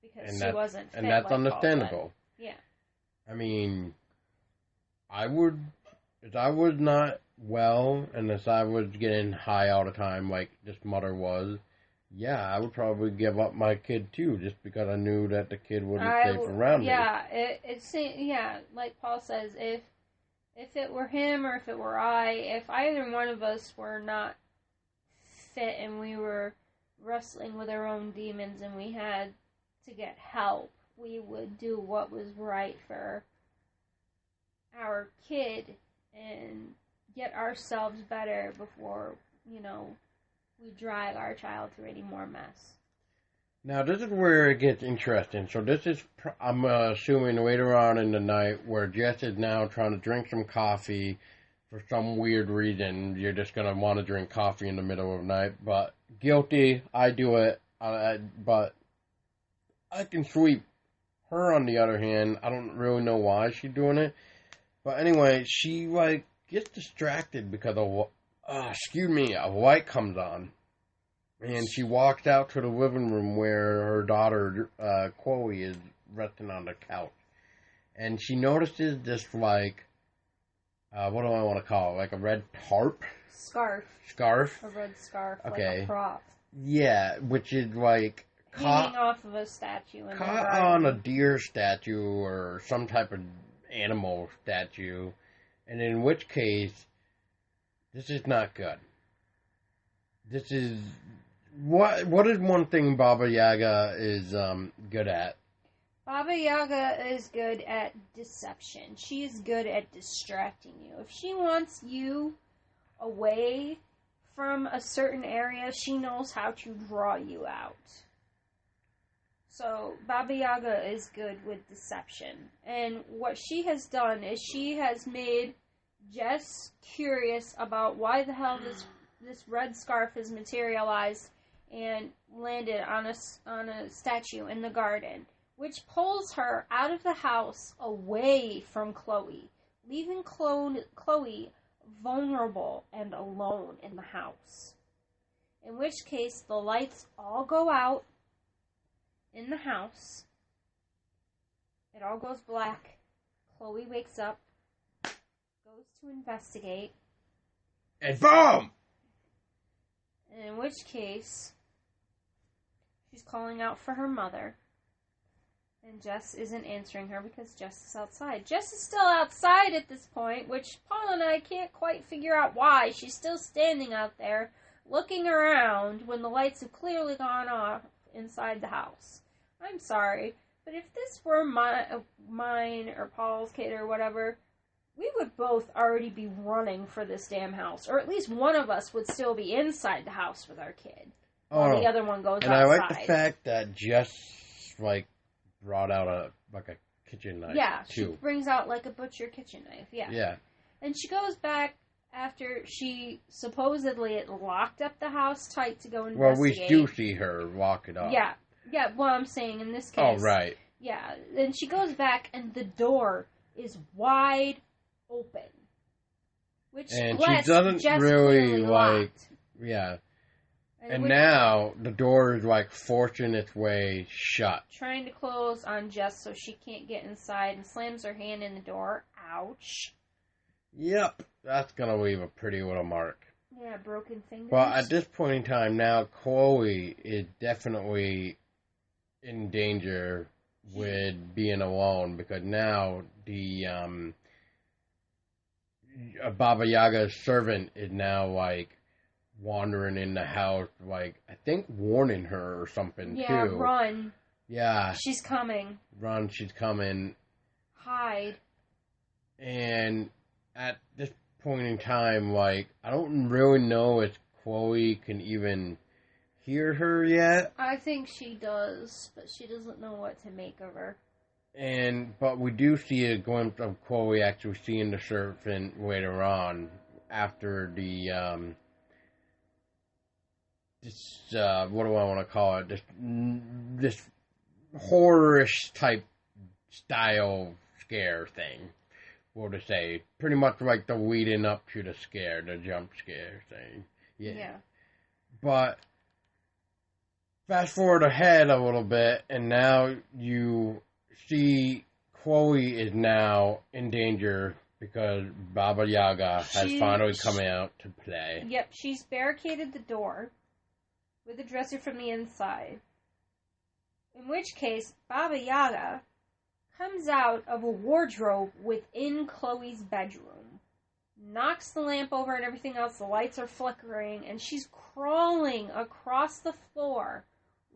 Because she wasn't fit. And that's like understandable. Yeah. I mean, if I was not well, and if I was getting high all the time, like this mother was, yeah, I would probably give up my kid too, just because I knew that the kid wouldn't safe around me. Yeah, like Paul says, if it were him or if it were I, if either one of us were not fit and we were wrestling with our own demons and we had to get help, we would do what was right for our kid and get ourselves better before, we drag our child through any more mess. Now, this is where it gets interesting. So this is, I'm assuming, later on in the night where Jess is now trying to drink some coffee for some weird reason. You're just going to want to drink coffee in the middle of the night. But guilty, I do it. But I can sweep. Her, on the other hand, I don't really know why she's doing it. But anyway, she, gets distracted because a light comes on. And she walks out to the living room where her daughter, Chloe, is resting on the couch. And she notices this, what do I want to call it? Like a red tarp? Scarf. Scarf? A red scarf, okay. Like a prop. Yeah, which is hanging off of a statue. Caught on a deer statue or some type of animal statue. And in which case, this is not good. This is... What is one thing Baba Yaga is good at? Baba Yaga is good at deception. She is good at distracting you. If she wants you away from a certain area, she knows how to draw you out. So Baba Yaga is good with deception. And what she has done is she has made Jess curious about why the hell this red scarf is materialized and landed on a statue in the garden, which pulls her out of the house away from Chloe, leaving Chloe vulnerable and alone in the house. In which case, the lights all go out in the house. It all goes black. Chloe wakes up, goes to investigate. And boom! In which case, she's calling out for her mother. And Jess isn't answering her because Jess is outside. Jess is still outside at this point, which Paul and I can't quite figure out why. She's still standing out there, looking around when the lights have clearly gone off inside the house. I'm sorry, but if this were mine or Paul's kid or whatever, we would both already be running for this damn house. Or at least one of us would still be inside the house with our kid. While the other one goes outside. And I like the fact that Jess, brought out a kitchen knife. Yeah, too. She brings out a butcher kitchen knife. Yeah. And she goes back after she supposedly locked up the house tight to go investigate. Well, we do see her lock it up. Yeah. Yeah, well, I'm saying in this case. Oh, right. Yeah. Then she goes back and the door is wide open. Which and she doesn't really yeah. And now the door is forcing its way shut. Trying to close on Jess so she can't get inside and slams her hand in the door. Ouch. Yep. That's going to leave a pretty little mark. Yeah, broken fingers. Well, at this point in time now, Chloe is definitely in danger with being alone because now the Baba Yaga's servant is now wandering in the house, I think warning her or something too. Yeah, run. Yeah. She's coming. Run, she's coming. Hide. And at this point in time, I don't really know if Chloe can even hear her yet. I think she does, but she doesn't know what to make of her. But we do see a glimpse of Chloe actually seeing the serpent later on after the what do I want to call it? This horror-ish type style scare thing. What to say? Pretty much like the leading up to the scare, the jump scare thing. Yeah. But fast forward ahead a little bit, and now you see Chloe is now in danger because Baba Yaga has finally come out to play. Yep, she's barricaded the door with a dresser from the inside. In which case, Baba Yaga comes out of a wardrobe within Chloe's bedroom, knocks the lamp over and everything else, the lights are flickering, and she's crawling across the floor,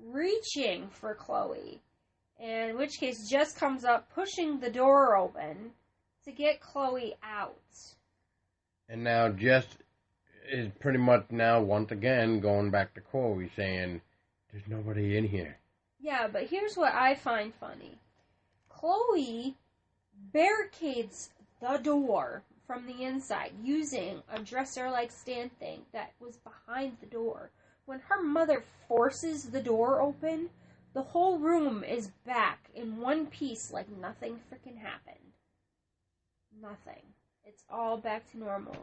reaching for Chloe. In which case, Jess comes up, pushing the door open to get Chloe out. And now Jess is pretty much now, once again, going back to Chloe, saying, there's nobody in here. Yeah, but here's what I find funny. Chloe barricades the door from the inside using a dresser-like stand thing that was behind the door. When her mother forces the door open, the whole room is back in one piece like nothing freaking happened. Nothing. It's all back to normal.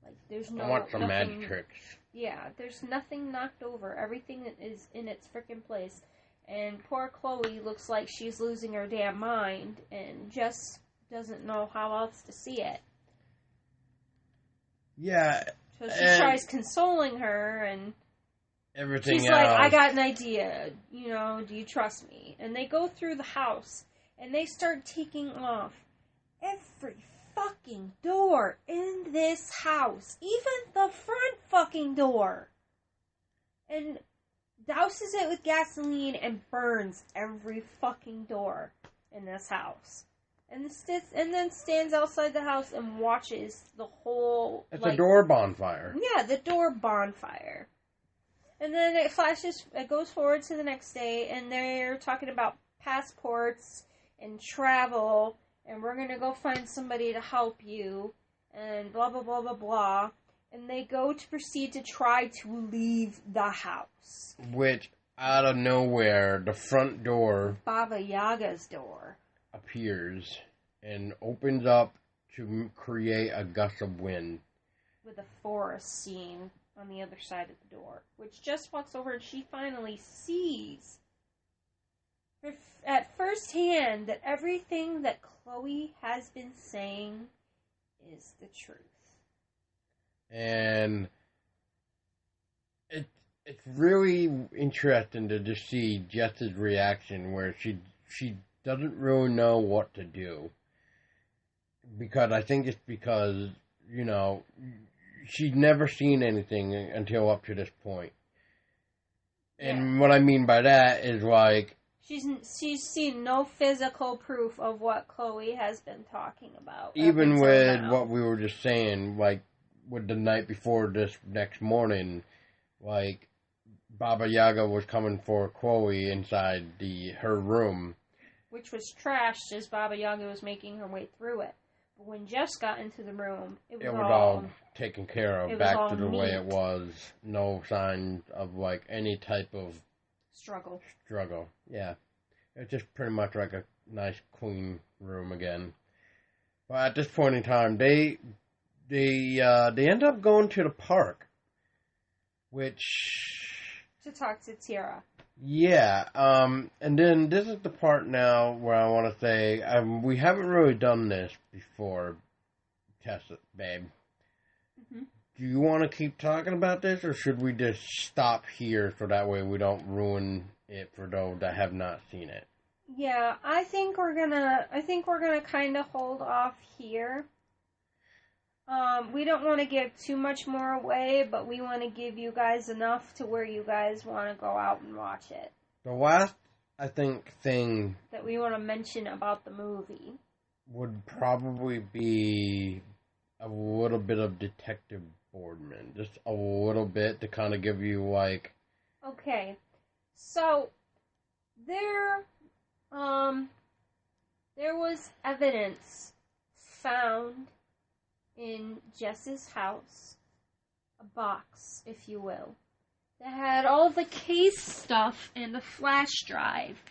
Like, there's no... I want some magic tricks. Yeah, there's nothing knocked over. Everything is in its freaking place. And poor Chloe looks like she's losing her damn mind and just doesn't know how else to see it. Yeah. So she tries consoling her and everything she's else. like, I got an idea. You know, do you trust me? And they go through the house and they start taking off every fucking door in this house. Even the front fucking door. And douses it with gasoline and burns every fucking door in this house. And then stands outside the house and watches the whole... It's a door bonfire. Yeah, the door bonfire. And then it goes forward to the next day, and they're talking about passports and travel, and we're going to go find somebody to help you, and blah, blah, blah, blah, blah. And they go to proceed to try to leave the house. Which, out of nowhere, the front door... Baba Yaga's door. ...appears and opens up to create a gust of wind. With a forest scene on the other side of the door. Which Jess walks over and she finally sees at first hand that everything that Chloe has been saying is the truth. And it's really interesting to just see Jess's reaction where she doesn't really know what to do. Because I think it's because, you know, she's never seen anything until up to this point. And what I mean by that is like... She's seen no physical proof of what Chloe has been talking about. Even with what we were just saying, like, with the night before this next morning, like, Baba Yaga was coming for Chloe inside her room. Which was trashed as Baba Yaga was making her way through it. But when Jess got into the room, it was all taken care of, back to the way it was. No sign of, like, any type of... Struggle. Yeah. It's just pretty much like a nice, clean room again. But at this point in time, they end up going to the park, which... To talk to Tira. Yeah, and then this is the part now where I want to say, we haven't really done this before, Tessa, babe. Mm-hmm. Do you want to keep talking about this, or should we just stop here so that way we don't ruin it for those that have not seen it? Yeah, I think we're gonna kind of hold off here. We don't want to give too much more away, but we want to give you guys enough to where you guys want to go out and watch it. The last, I think, thing that we want to mention about the movie would probably be a little bit of Detective Boardman. Just a little bit to kind of give you, like... Okay. So, there was evidence found in Jess's house, a box, if you will, that had all the case stuff and the flash drive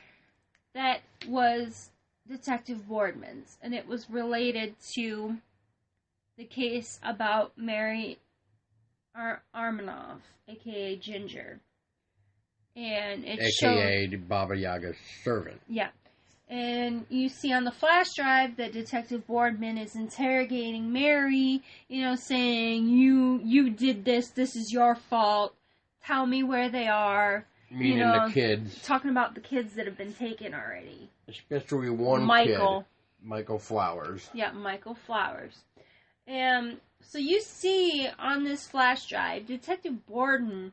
that was Detective Boardman's, and it was related to the case about Mary Armanov, aka Ginger. And it AKA Baba Yaga's servant. Yeah. And you see on the flash drive that Detective Boardman is interrogating Mary, saying, you did this is your fault, tell me where they are. Meaning the kids. Talking about the kids that have been taken already. Especially one Michael. kid. Michael Flowers. Yeah, Michael Flowers. And so you see on this flash drive, Detective Boardman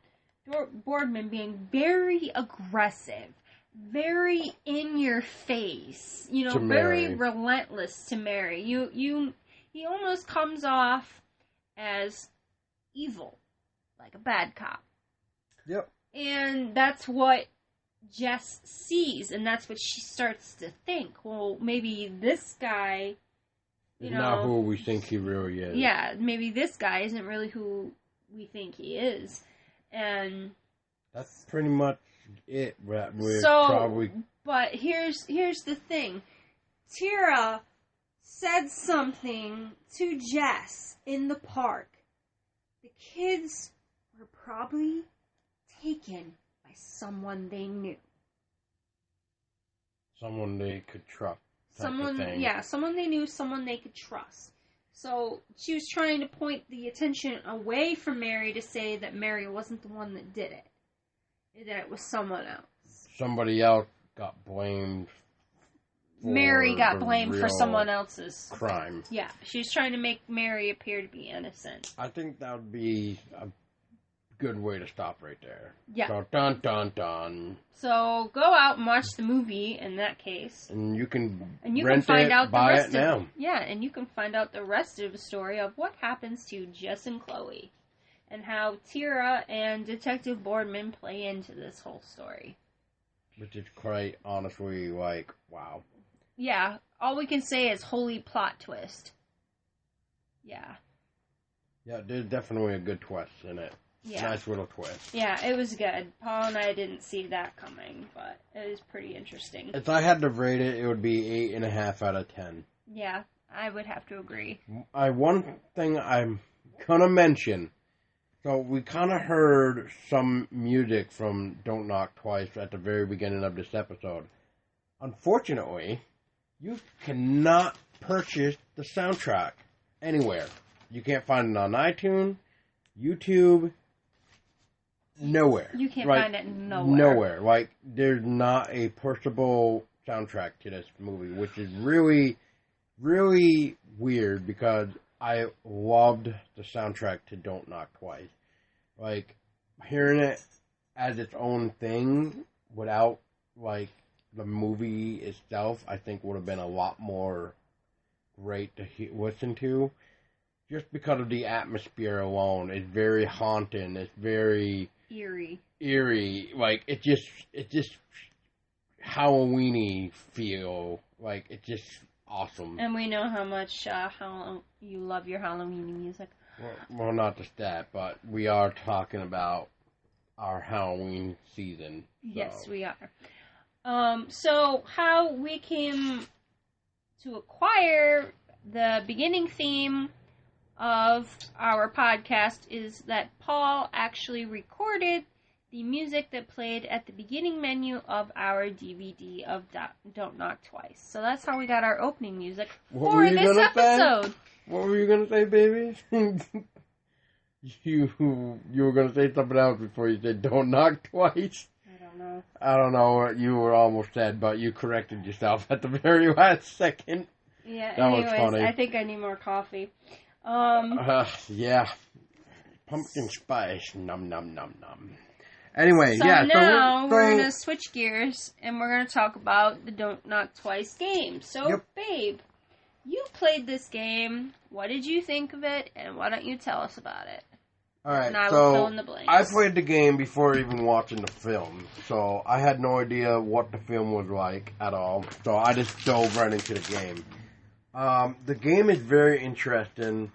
being very aggressive, very in your face, very relentless to Mary. He almost comes off as evil, like a bad cop. Yep. And that's what Jess sees, and that's what she starts to think. Well, maybe this guy, not who we think he really is. Yeah, maybe this guy isn't really who we think he is. And that's pretty much it. But here's the thing. Tira said something to Jess in the park. The kids were probably taken by someone they knew. Someone they could trust. Someone they knew, someone they could trust. So she was trying to point the attention away from Mary to say that Mary wasn't the one that did it. That it was someone else. Somebody else got blamed. Mary got blamed for someone else's crime. Yeah, she was trying to make Mary appear to be innocent. I think that would be a good way to stop right there. Yeah. So, dun, dun, dun. So go out and watch the movie in that case. And you can find out buy it now. Yeah, and you can find out the rest of the story of what happens to Jess and Chloe. And how Tira and Detective Boardman play into this whole story. Which is quite honestly wow. Yeah, all we can say is holy plot twist. Yeah. Yeah, there's definitely a good twist in it. Yeah. Nice little twist. Yeah, it was good. Paul and I didn't see that coming, but it was pretty interesting. If I had to rate it, it would be 8.5 out of 10. Yeah, I would have to agree. One thing I'm gonna mention. So we kind of heard some music from Don't Knock Twice at the very beginning of this episode. Unfortunately, you cannot purchase the soundtrack anywhere. You can't find it on iTunes, YouTube, nowhere. You can't find it nowhere. Nowhere. There's not a purchasable soundtrack to this movie, which is really, really weird because I loved the soundtrack to Don't Knock Twice. Hearing it as its own thing without, the movie itself, I think would have been a lot more great to listen to. Just because of the atmosphere alone. It's very haunting. It's very eerie. It just Halloween-y feel. It's just awesome. And we know how much you love your Halloween music. Well, not just that, but we are talking about our Halloween season. So. Yes, we are. So how we came to acquire the beginning theme of our podcast is that Paul actually recorded the music that played at the beginning menu of our DVD of Don't Knock Twice. So that's how we got our opening music for this episode. What were you going to say, baby? You were going to say something else before you said Don't Knock Twice. I don't know what you were almost said, but you corrected yourself at the very last second. Yeah, that was funny. I think I need more coffee. Yeah. Pumpkin spice. Num, num, num, num. Anyway, so now we're going to switch gears, and we're going to talk about the Don't Knock Twice game. So, Babe, you played this game. What did you think of it, and why don't you tell us about it? Alright, and I will fill in the blanks. I played the game before even watching the film, so I had no idea what the film was like at all, so I just dove right into the game. The game is very interesting.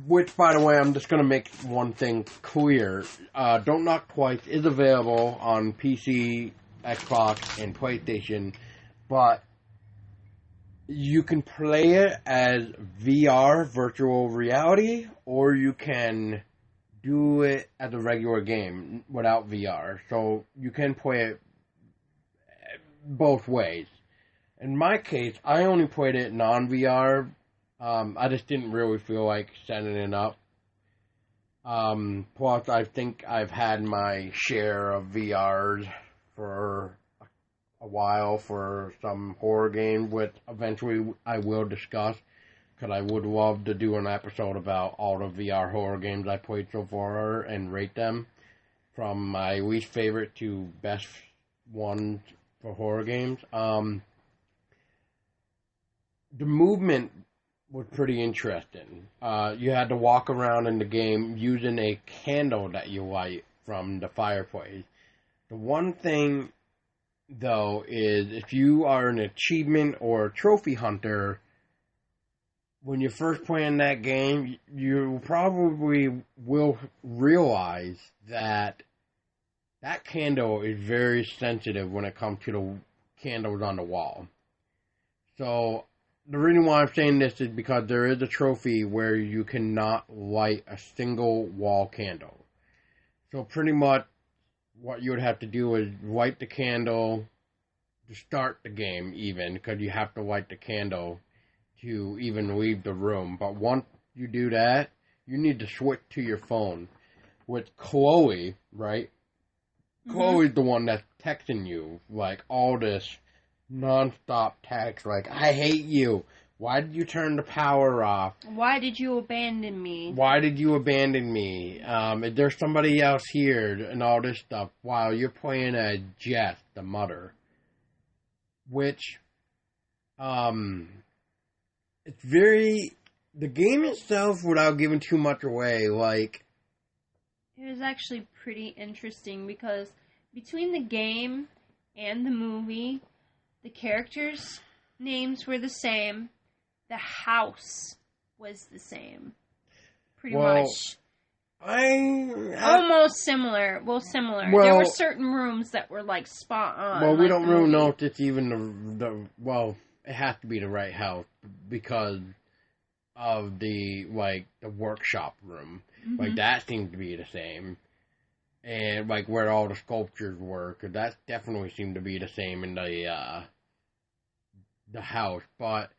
Which, by the way, I'm just going to make one thing clear. Don't Knock Twice is available on PC, Xbox, and PlayStation, but you can play it as VR, virtual reality, or you can do it as a regular game without VR. So you can play it both ways. In my case, I only played it non-VR. I just didn't really feel like setting it up. Plus, I think I've had my share of VRs for a while for some horror games, which eventually I will discuss, because I would love to do an episode about all the VR horror games I played so far and rate them from my least favorite to best ones for horror games. The movement was pretty interesting. You had to walk around in the game using a candle that you light from the fireplace. The one thing, though, is if you are an achievement or a trophy hunter, when you're first playing that game, you probably will realize that that candle is very sensitive when it comes to the candles on the wall. So the reason why I'm saying this is because there is a trophy where you cannot light a single wall candle. So pretty much what you would have to do is light the candle to start the game even, because you have to light the candle to even leave the room. But once you do that, you need to switch to your phone. With Chloe, right? Mm-hmm. Chloe's the one that's texting you, like, all this non-stop text, like, I hate you. Why did you turn the power off? Why did you abandon me? Why did you abandon me? Is there somebody else here? And all this stuff while you're playing as Jess, the mother. Which, it's very, the game itself, without giving too much away, like, it was actually pretty interesting because between the game and the movie, the characters' names were the same. The house was the same. Pretty much. Almost similar. Well, similar. Well, there were certain rooms that were, like, spot on. Well, we like don't really know if it's even well, it has to be the right house because of the workshop room. Mm-hmm. Like, that seems to be the same. And, like, where all the sculptures were, because that definitely seemed to be the same in the house. But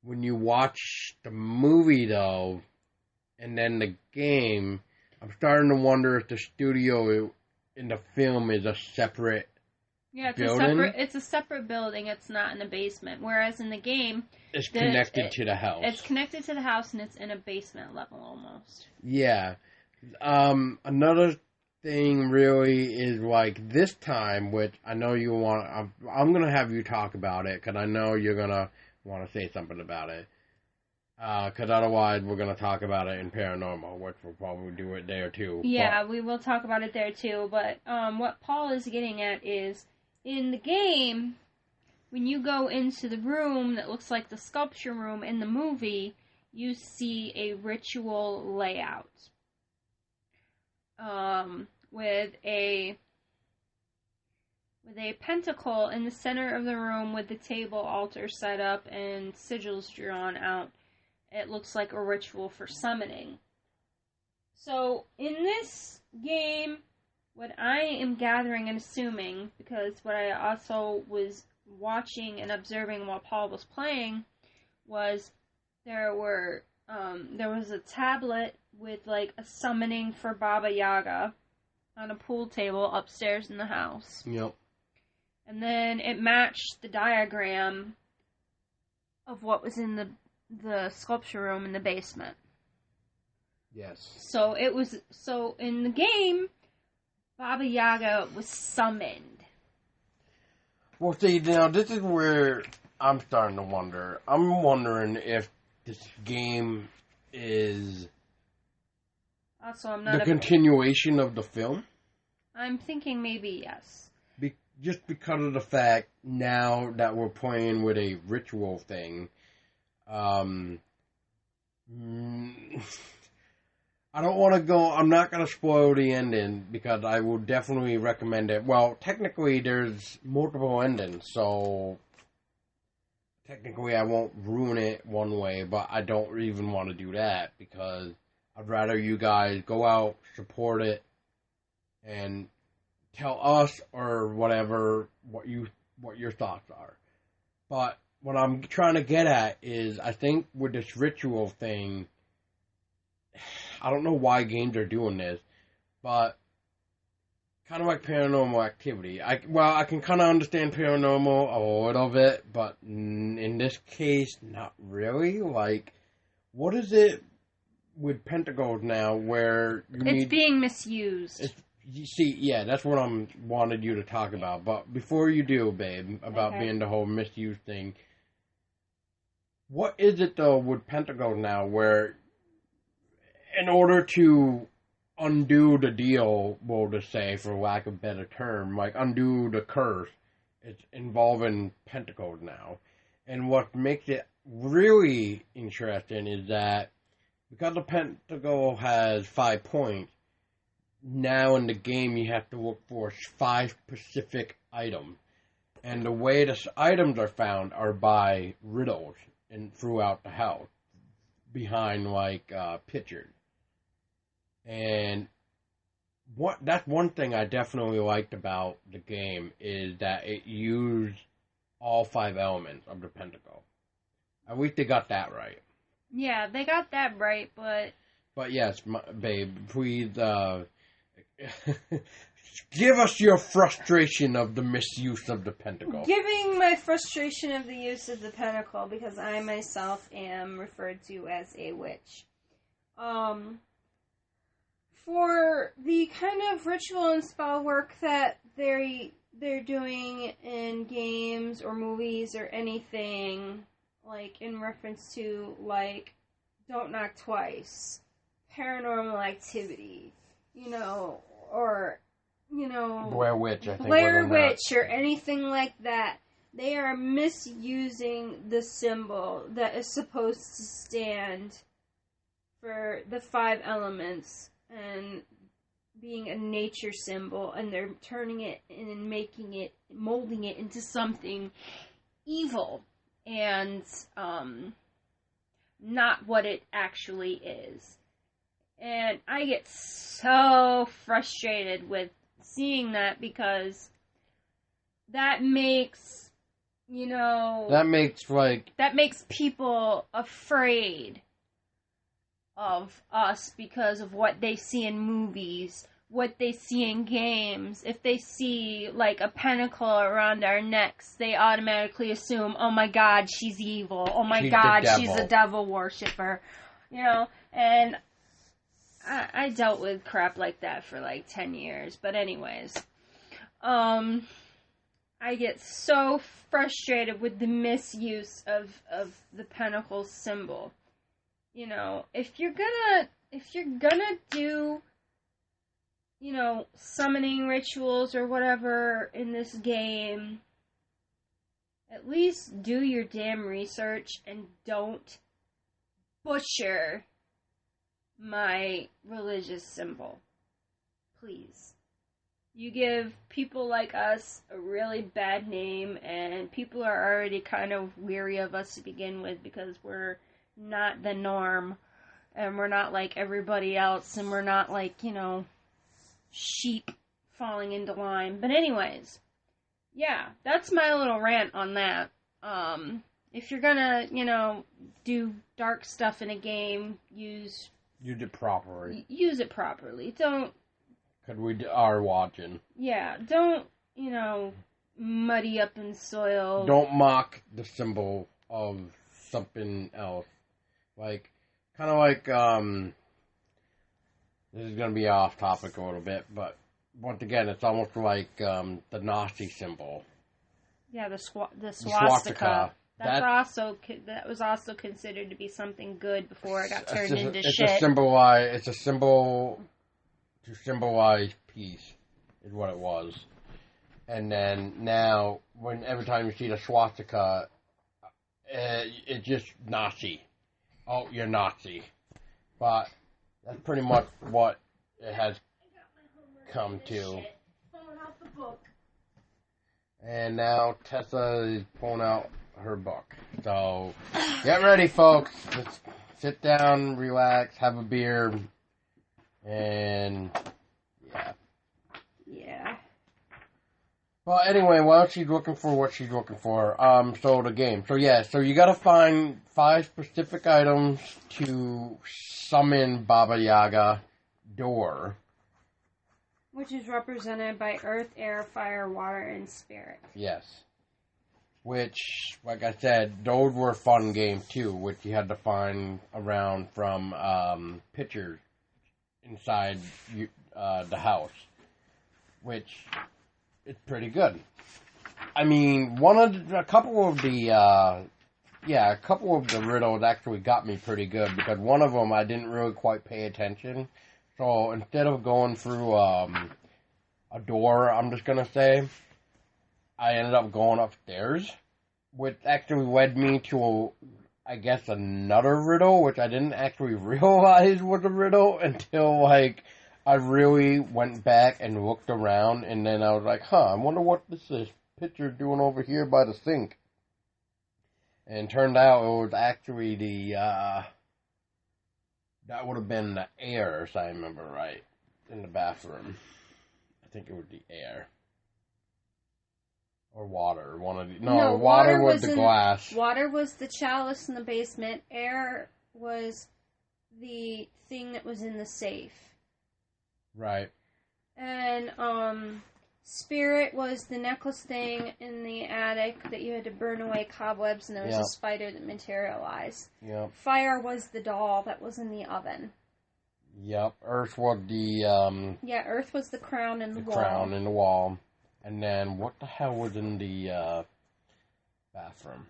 when you watch the movie, though, and then the game, I'm starting to wonder if the studio in the film is a separate building. It's a separate building. It's not in a basement. Whereas in the game, it's connected to the house. It's connected to the house, and it's in a basement level almost. Yeah. Another thing really is, like, this time, which I know you want. I'm gonna have you talk about it because I know you're gonna want to say something about it. Because otherwise we're going to talk about it in Paranormal, which we'll probably do it there too. Yeah, we will talk about it there too, but what Paul is getting at is, in the game, when you go into the room that looks like the sculpture room in the movie, you see a ritual layout. With a pentacle in the center of the room with the table altar set up and sigils drawn out. It looks like a ritual for summoning. So, in this game, what I am gathering and assuming, because what I also was watching and observing while Paul was playing, was there was a tablet with, like, a summoning for Baba Yaga on a pool table upstairs in the house. Yep. And then it matched the diagram of what was in the sculpture room in the basement. Yes. So in the game, Baba Yaga was summoned. Well, see, now this is where I'm starting to wonder. I'm wondering if this game is the continuation of the film. I'm thinking maybe yes. Just because of the fact now that we're playing with a ritual thing, I don't want to go. I'm not going to spoil the ending because I will definitely recommend it. Well, technically, there's multiple endings, so technically, I won't ruin it one way, but I don't even want to do that because I'd rather you guys go out, support it, and tell us or whatever what your thoughts are. But what I'm trying to get at is, I think with this ritual thing, I don't know why games are doing this, but kind of like Paranormal Activity. I can kind of understand Paranormal a little bit, but in this case, not really. Like, what is it with Pentacle now where it's being misused? You see, yeah, that's what I wanted you to talk about. But before you do, babe, about being the whole misuse thing, what is it, though, with Pentacle now where in order to undo the deal, we'll just say, for lack of a better term, like undo the curse, it's involving Pentacle now. And what makes it really interesting is that because the Pentacle has 5 points, now in the game you have to look for 5 specific items. And the way the items are found are by riddles and throughout the house, behind like pictures. And that's one thing I definitely liked about the game is that it used all 5 elements of the Pentacle. At least they got that right. Yeah, they got that right, but... But yes, babe, please give us your frustration of the misuse of the Pentacle. Giving my frustration of the use of the Pentacle, because I myself am referred to as a witch. For the kind of ritual and spell work that they're doing in games or movies or anything, like in reference to, like, Don't Knock Twice, Paranormal Activity, or, Blair Witch, I think. Blair Witch or anything like that, they are misusing the symbol that is supposed to stand for the 5 elements and being a nature symbol, and they're turning it and molding it into something evil and not what it actually is. And I get so frustrated with seeing that because that makes people afraid of us because of what they see in movies, what they see in games. If they see, like, a pentacle around our necks, they automatically assume, oh my god, she's evil. Oh my god, she's a devil worshiper. And I dealt with crap like that for, like, 10 years. But anyways, I get so frustrated with the misuse of the pentacle symbol. If you're gonna do, summoning rituals or whatever in this game, at least do your damn research and don't butcher my religious symbol. Please. You give people like us a really bad name, and people are already kind of weary of us to begin with because we're not the norm, and we're not like everybody else, and we're not like, sheep falling into line. But anyways, yeah, that's my little rant on that. If you're gonna, do dark stuff in a game, use it properly. Use it properly. Don't... Because we are watching. Yeah, don't, muddy up in soil. Don't mock the symbol of something else. Like, kind of like, this is going to be off topic a little bit, but once again, it's almost like the Nazi symbol. Yeah, the swastika. That was also considered to be something good before it got turned into shit. It's a symbol to symbolize peace, is what it was. And then now, every time you see the swastika, it's just Nazi. oh, you're Nazi. But that's pretty much what it has come to. And now Tessa is pulling out her book. So, get ready, folks. Let's sit down, relax, have a beer, and yeah. Yeah. Well, anyway, while she's looking for what she's looking for, so the game. So yeah, so you gotta find 5 specific items to summon Baba Yaga door. Which is represented by earth, air, fire, water, and spirit. Yes. Which, like I said, those were fun games too, which you had to find around from pictures inside the house. Which is pretty good. I mean, a couple of the riddles actually got me pretty good, because one of them I didn't really quite pay attention. So instead of going through a door, I'm just going to say, I ended up going upstairs, which actually led me to, I guess, another riddle, which I didn't actually realize was a riddle until, I really went back and looked around, and then I was like, I wonder what this is picture doing over here by the sink. And it turned out it was actually that would have been the air, if I remember right, in the bathroom. I think it was the air. Or water. One of the... No, water was the glass. Water was the chalice in the basement. Air was the thing that was in the safe. Right. And, spirit was the necklace thing in the attic that you had to burn away cobwebs, and there was a spider that materialized. Yep. Fire was the doll that was in the oven. Yep. Earth was the, Earth was the crown in the wall. The crown in the wall. And then, what the hell was in the, bathroom?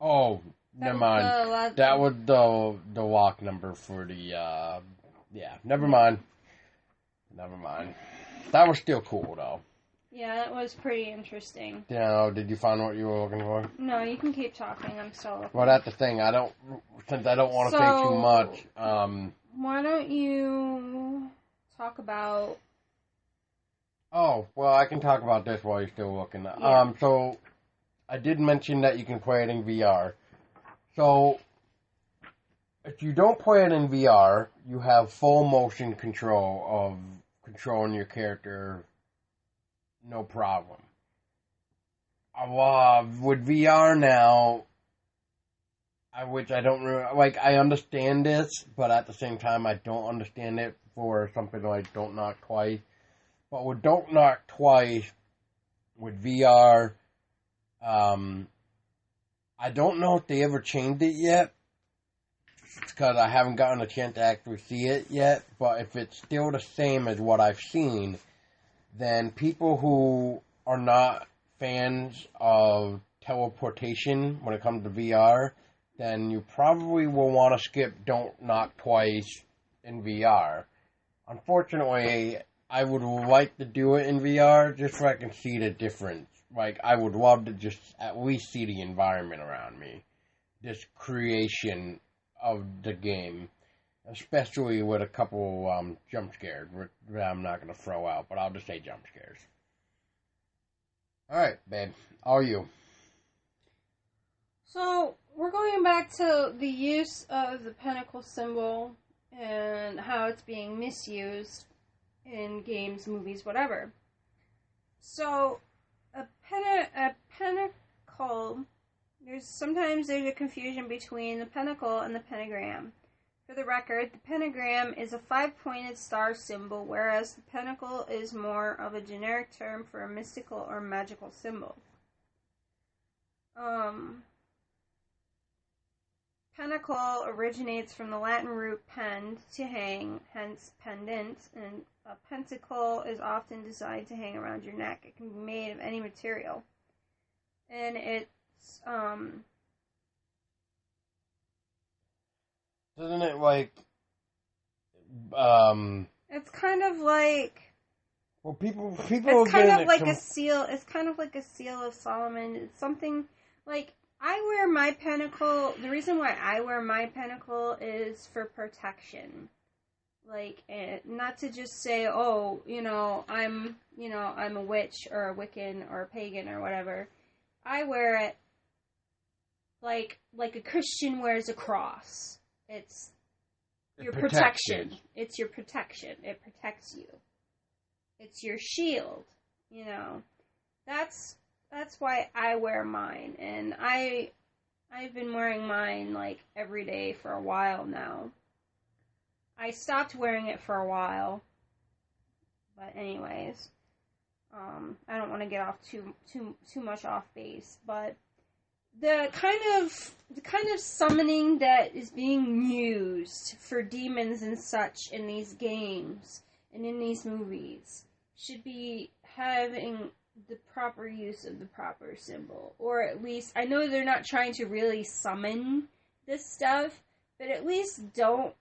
Oh, never mind. That was the lock number for the, never mind. Never mind. That was still cool, though. Yeah, that was pretty interesting. Did you find what you were looking for? No, you can keep talking. I'm still looking. Well, that's the thing. Since I don't want to say too much. Why don't you talk about... Oh, well, I can talk about this while you're still looking. Yeah. So, I did mention that you can play it in VR. So, if you don't play it in VR, you have full motion control of controlling your character, no problem. With VR now, which I don't really, I understand this, but at the same time I don't understand it for something like Don't Knock Twice. But with Don't Knock Twice, with VR, I don't know if they ever changed it yet, because I haven't gotten a chance to actually see it yet, but if it's still the same as what I've seen, then people who are not fans of teleportation when it comes to VR, then you probably will want to skip Don't Knock Twice in VR. Unfortunately, I would like to do it in VR just so I can see the difference. I would love to just at least see the environment around me. This creation of the game. Especially with a couple jump scares that I'm not going to throw out, but I'll just say jump scares. Alright, babe. How are you? So, we're going back to the use of the Pentacle symbol and how it's being misused in games, movies, whatever. So, a pentacle, sometimes there's a confusion between the pentacle and the pentagram. For the record, the pentagram is a 5-pointed star symbol, whereas the pentacle is more of a generic term for a mystical or magical symbol. Pentacle originates from the Latin root pend, to hang, hence pendant, and a pentacle is often designed to hang around your neck. It can be made of any material. And it's, Isn't it it's kind of like... Well, people it's kind of like a seal. It's kind of like a seal of Solomon. It's something like I wear my pentacle. The reason why I wear my pentacle is for protection. Like, not to just say, oh, I'm a witch or a Wiccan or a pagan or whatever. I wear it like a Christian wears a cross. It's your protection. It's your protection. It protects you. It's your shield. That's why I wear mine, and I've been wearing mine like every day for a while now. I stopped wearing it for a while, but anyways, I don't want to get off too much off base, but the kind of summoning that is being used for demons and such in these games and in these movies should be having the proper use of the proper symbol, or at least, I know they're not trying to really summon this stuff, but at least don't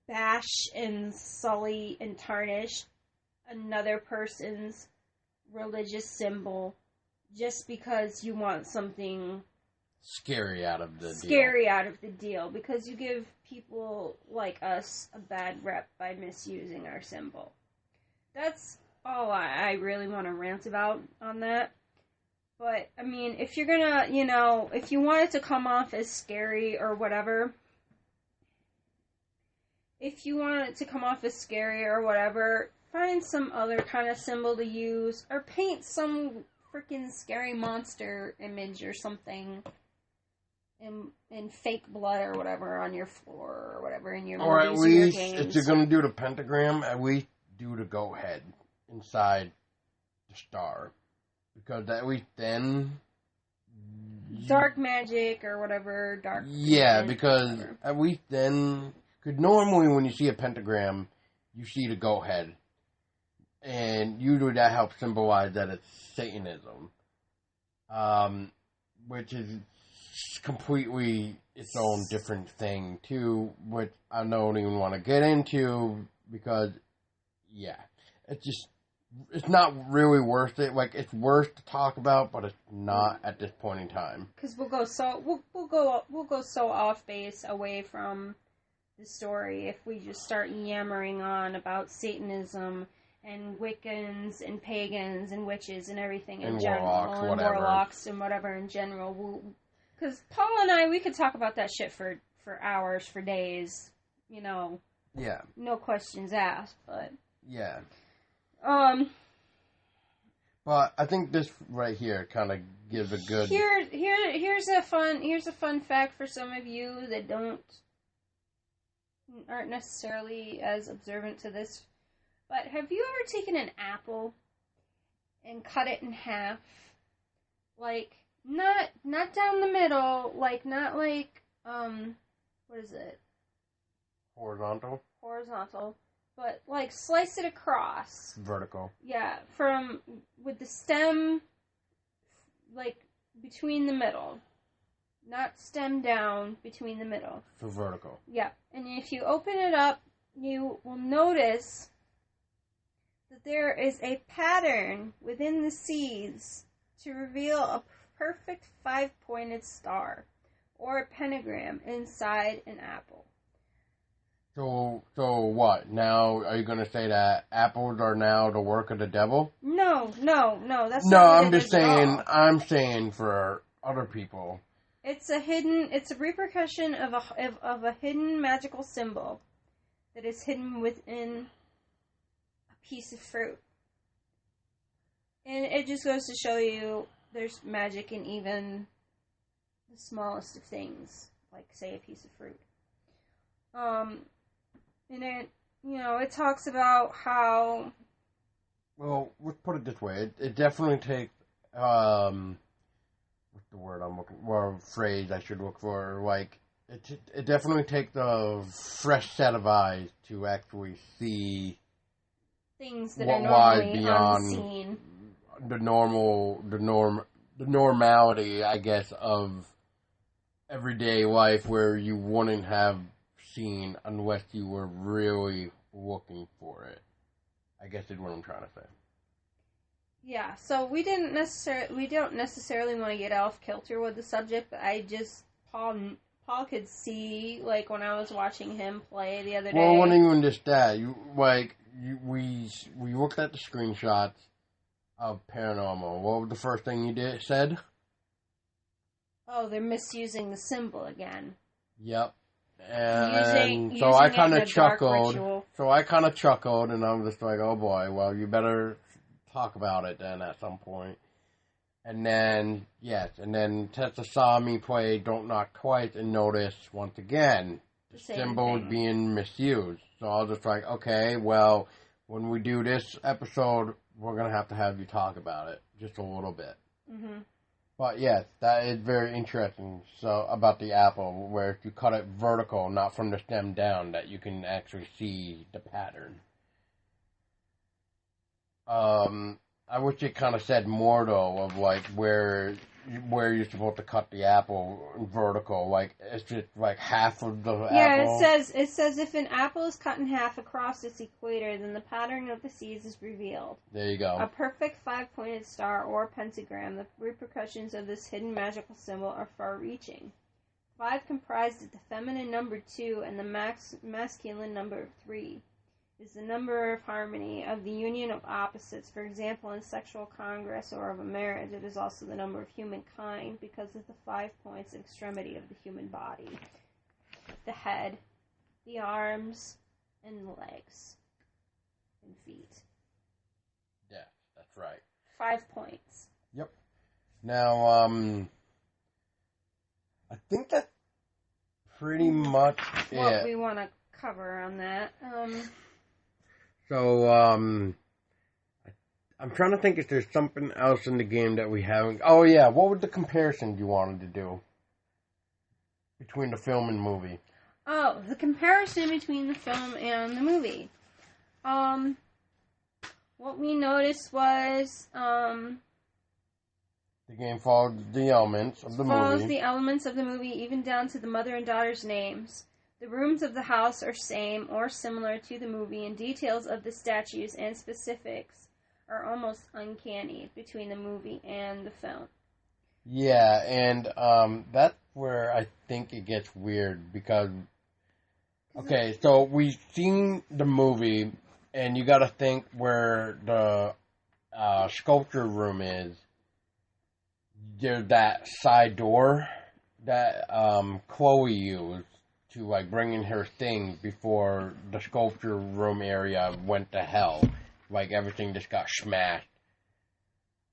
bash and sully and tarnish another person's religious symbol just because you want something scary out of the deal, because you give people like us a bad rep by misusing our symbol. That's all I really want to rant about on that. But, I mean, if you're gonna, if you want it to come off as scary or whatever, find some other kind of symbol to use, or paint some freaking scary monster image or something in fake blood or whatever on your floor or whatever in your movies or your games. Or at least, if you're gonna do the pentagram, at least do the go head inside the star, because at least then dark magic or whatever, because whatever. At least then, because normally when you see a pentagram, you see the go head, and usually that helps symbolize that it's Satanism, which is completely its own different thing too, which I don't even want to get into, because it's not really worth it. Like, it's worth to talk about, but it's not at this point in time. Because we'll go so off base away from the story if we just start yammering on about Satanism and Wiccans and pagans and witches and everything in general, and warlocks and whatever in general. Because Paul and I, we could talk about that shit for hours, for days, Yeah. No questions asked, but yeah. But I think this right here kind of gives a good. Here's a fun fact for some of you that aren't necessarily as observant to this. But have you ever taken an apple and cut it in half? Like, not down the middle, like, not like, what is it? Horizontal, but, like, slice it across. Vertical. Yeah, with the stem, like, between the middle. Not stem down, between the middle. So vertical. Yeah, and if you open it up, you will notice that there is a pattern within the seeds to reveal a perfect 5-pointed star, or a pentagram inside an apple. So what? Now, are you going to say that apples are now the work of the devil? No, that's no. not I'm just saying. I'm saying for other people. It's a repercussion of a hidden magical symbol that is hidden within a piece of fruit, and it just goes to show you there's magic in even the smallest of things, like, say, a piece of fruit. And it talks about how... Well, let's put it this way. It definitely takes, what's the word I'm looking for? Or phrase I should look for. Like, it definitely takes a fresh set of eyes to actually see things that are normally unseen. The normality, I guess, of everyday life, where you wouldn't have seen unless you were really looking for it. I guess is what I'm trying to say. Yeah, so we don't necessarily want to get off kilter with the subject, but Paul could see, like, when I was watching him play the other day. Well, it wasn't even just that. We looked at the screenshots of Paranormal. What was the first thing you said? Oh, they're misusing the symbol again. Yep. And so using I kind of chuckled. And I'm just like, oh boy, well, you better talk about it then at some point. And then, Tessa saw me play Don't Knock Twice and noticed once again the symbol being misused. So I was just like, okay, well, when we do this episode, we're going to have you talk about it just a little bit. Mm-hmm. But yes, that is very interesting. So about the apple, where if you cut it vertical, not from the stem down, that you can actually see the pattern. I wish it kind of said more though of like where you're supposed to cut the apple vertical. Like it's just like half of the apple. Yeah, it says if an apple is cut in half across its equator, then the pattern of the seeds is revealed. There you go. A perfect 5-pointed star or pentagram. The repercussions of this hidden magical symbol are far-reaching. 5 comprised of the feminine number 2 and the masculine number 3. Is the number of harmony, of the union of opposites. For example, in sexual congress or of a marriage, it is also the number of humankind because of the 5 points and extremity of the human body. The head, the arms, and the legs, and feet. Yeah, that's right. 5 points. Yep. Now, I think that's pretty much what we want to cover on that. So, I'm trying to think if there's something else in the game that we haven't... Oh, yeah. What was the comparison you wanted to do between the film and movie? Oh, the comparison between the film and the movie. What we noticed was, the game follows the elements of the movie. Follows the elements of the movie, even down to the mother and daughter's names. The rooms of the house are same or similar to the movie, and details of the statues and specifics are almost uncanny between the movie and the film. Yeah, and that's where I think it gets weird because, okay, so we've seen the movie, and you got to think where the sculpture room is. There's that side door that Chloe used to like bring in her things before the sculpture room area went to hell. Like everything just got smashed.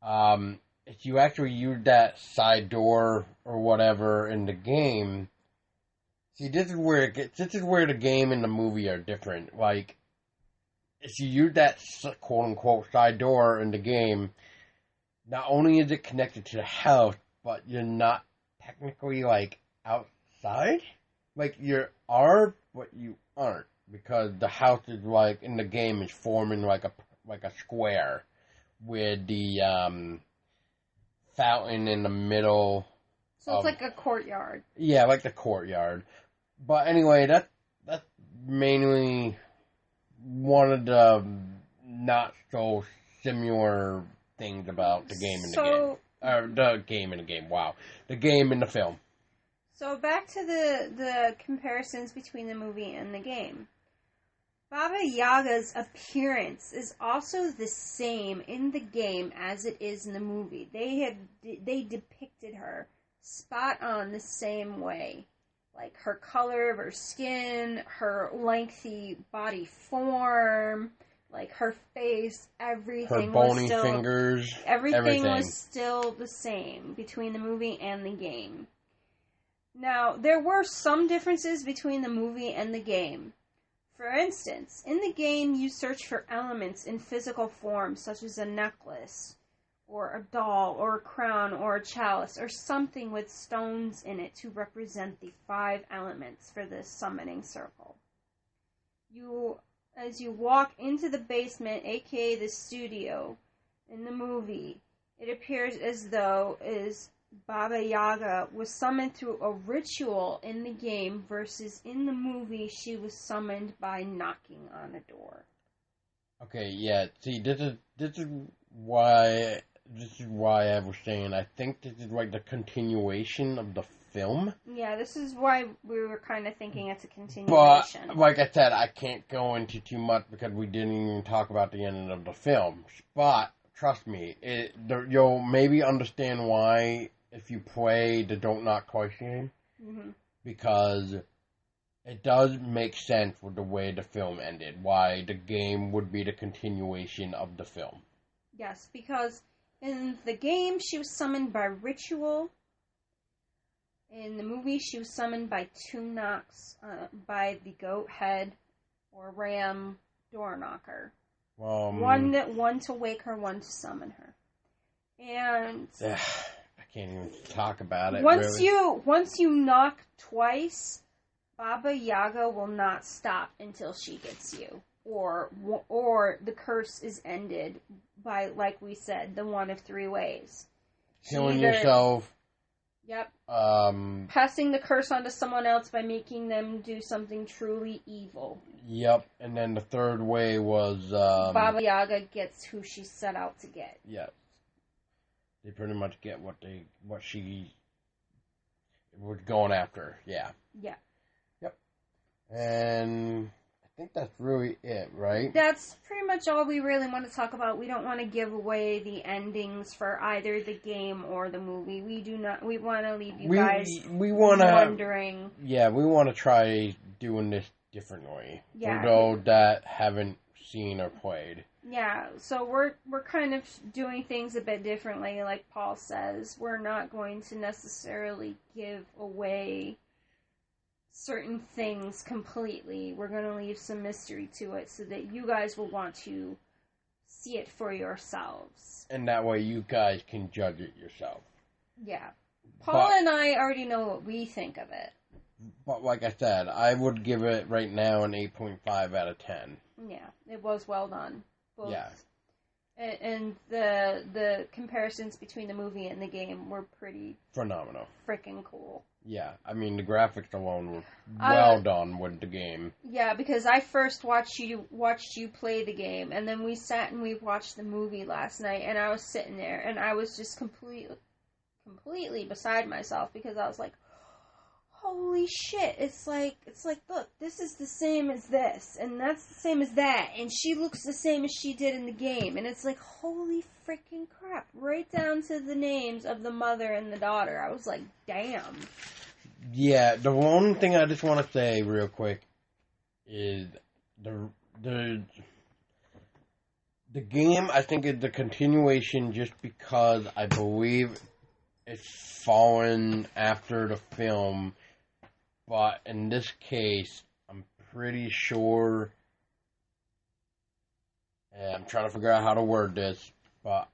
If you actually use that side door or whatever in the game, see, this is where the game and the movie are different. Like, if you use that quote unquote side door in the game, not only is it connected to the house, but you're not technically like outside. Like, you are, but you aren't. Because the house is, like, in the game is forming like a square. With the fountain in the middle. So it's like a courtyard. Yeah, like the courtyard. But anyway, that's mainly one of the not so similar things about the game in the game. The game in the game, wow. The game in the film. So back to the comparisons between the movie and the game. Baba Yaga's appearance is also the same in the game as it is in the movie. They depicted her spot on the same way. Like her color of her skin, her lengthy body form, like her face, everything her bony was still, fingers. Everything was still the same between the movie and the game. Now, there were some differences between the movie and the game. For instance, in the game, you search for elements in physical form, such as a necklace, or a doll, or a crown, or a chalice, or something with stones in it to represent the 5 elements for this summoning circle. As you walk into the basement, aka the studio, in the movie, it appears as though Baba Yaga was summoned through a ritual in the game versus in the movie she was summoned by knocking on a door. Okay, yeah. See, this is why I was saying I think this is like the continuation of the film. Yeah, this is why we were kind of thinking it's a But, continuation. like I said, I can't go into too much because we didn't even talk about the ending of the film. But, trust me, you'll maybe understand why if you play the Don't Knock Twice game. Mm-hmm. Because it does make sense with the way the film ended. Why the game would be the continuation of the film. Yes, because in the game, she was summoned by ritual. In the movie, she was summoned by two knocks by the goat head or ram door knocker. One to wake her, one to summon her. And I can't even talk about it. Once you knock twice, Baba Yaga will not stop until she gets you, or the curse is ended by, like we said, the one of three ways: killing yourself. Yep. Passing the curse on to someone else by making them do something truly evil. Yep. And then the third way was Baba Yaga gets who she set out to get. Yes. They pretty much get what she was going after. Yeah. Yeah. Yep. And I think that's really it, right? That's pretty much all we really want to talk about. We don't want to give away the endings for either the game or the movie. We do not. We want to leave you guys wondering. Yeah, we want to try doing this differently. Yeah. For those that haven't seen or played. Yeah, so we're kind of doing things a bit differently, like Paul says. We're not going to necessarily give away certain things completely. We're going to leave some mystery to it so that you guys will want to see it for yourselves. And that way you guys can judge it yourself. Yeah. Paul and I already know what we think of it. But like I said, I would give it right now an 8.5 out of 10. Yeah, it was well done. Both. Yeah. And the comparisons between the movie and the game were pretty phenomenal. Freaking cool. Yeah, I mean the graphics alone were well done with the game. Yeah, because I first watched you play the game, and then we sat and we watched the movie last night, and I was sitting there and I was just completely beside myself because I was like, holy shit, it's like, look, this is the same as this, and that's the same as that, and she looks the same as she did in the game, and it's like, holy freaking crap, right down to the names of the mother and the daughter. I was like, damn. Yeah, the one thing I just want to say real quick is the game, I think, is the continuation just because I believe it's fallen after the film. But in this case, I'm pretty sure, and I'm trying to figure out how to word this, but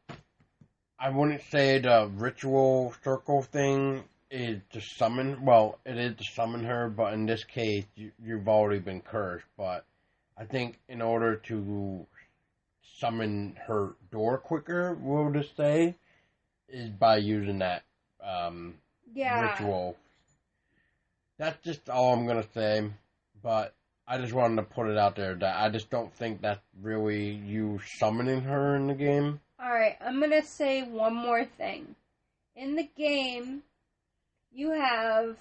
I wouldn't say the ritual circle thing is to summon, well, it is to summon her, but in this case, you've already been cursed. But I think in order to summon her door quicker, we'll just say, is by using that ritual. That's just all I'm going to say, but I just wanted to put it out there that I just don't think that's really you summoning her in the game. Alright, I'm going to say one more thing. In the game, you have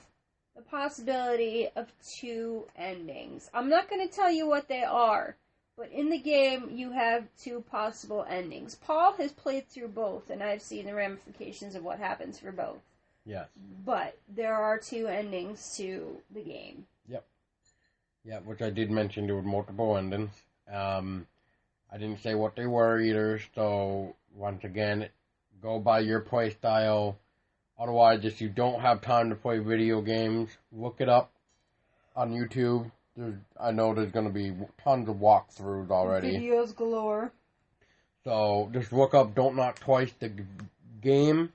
the possibility of two endings. I'm not going to tell you what they are, but in the game, you have two possible endings. Paul has played through both, and I've seen the ramifications of what happens for both. Yes. But there are two endings to the game. Yep. Yeah, which I did mention there were multiple endings. I didn't say what they were either, so once again, go by your play style. Otherwise, if you don't have time to play video games, look it up on YouTube. I know there's going to be tons of walkthroughs already. Videos galore. So just look up Don't Knock Twice the game.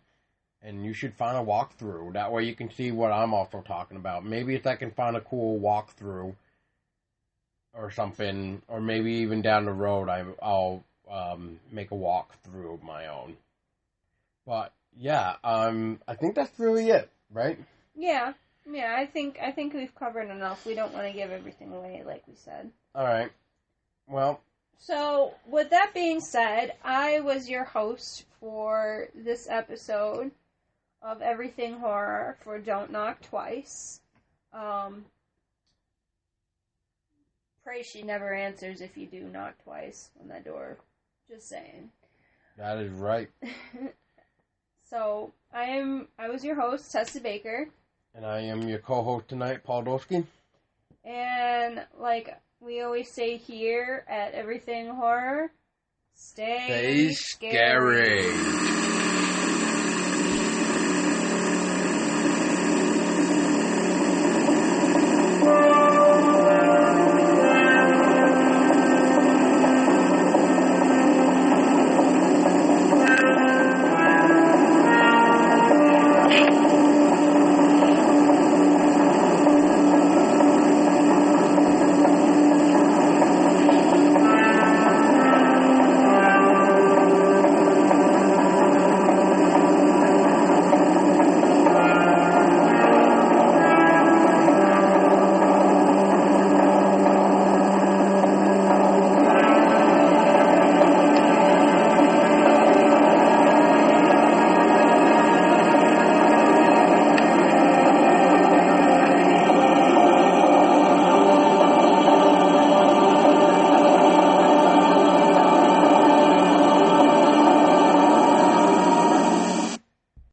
And you should find a walkthrough. That way you can see what I'm also talking about. Maybe if I can find a cool walkthrough or something, or maybe even down the road I'll make a walkthrough of my own. But yeah, I think that's really it, right? Yeah, I think we've covered enough. We don't want to give everything away, like we said. All right. Well, So, with that being said, I was your host for this episode of Everything Horror for Don't Knock Twice. Pray she never answers if you do knock twice on that door. Just saying. That is right. So, I was your host, Tessa Baker. And I am your co-host tonight, Paul Dolsky. And, like we always say here at Everything Horror, stay scary.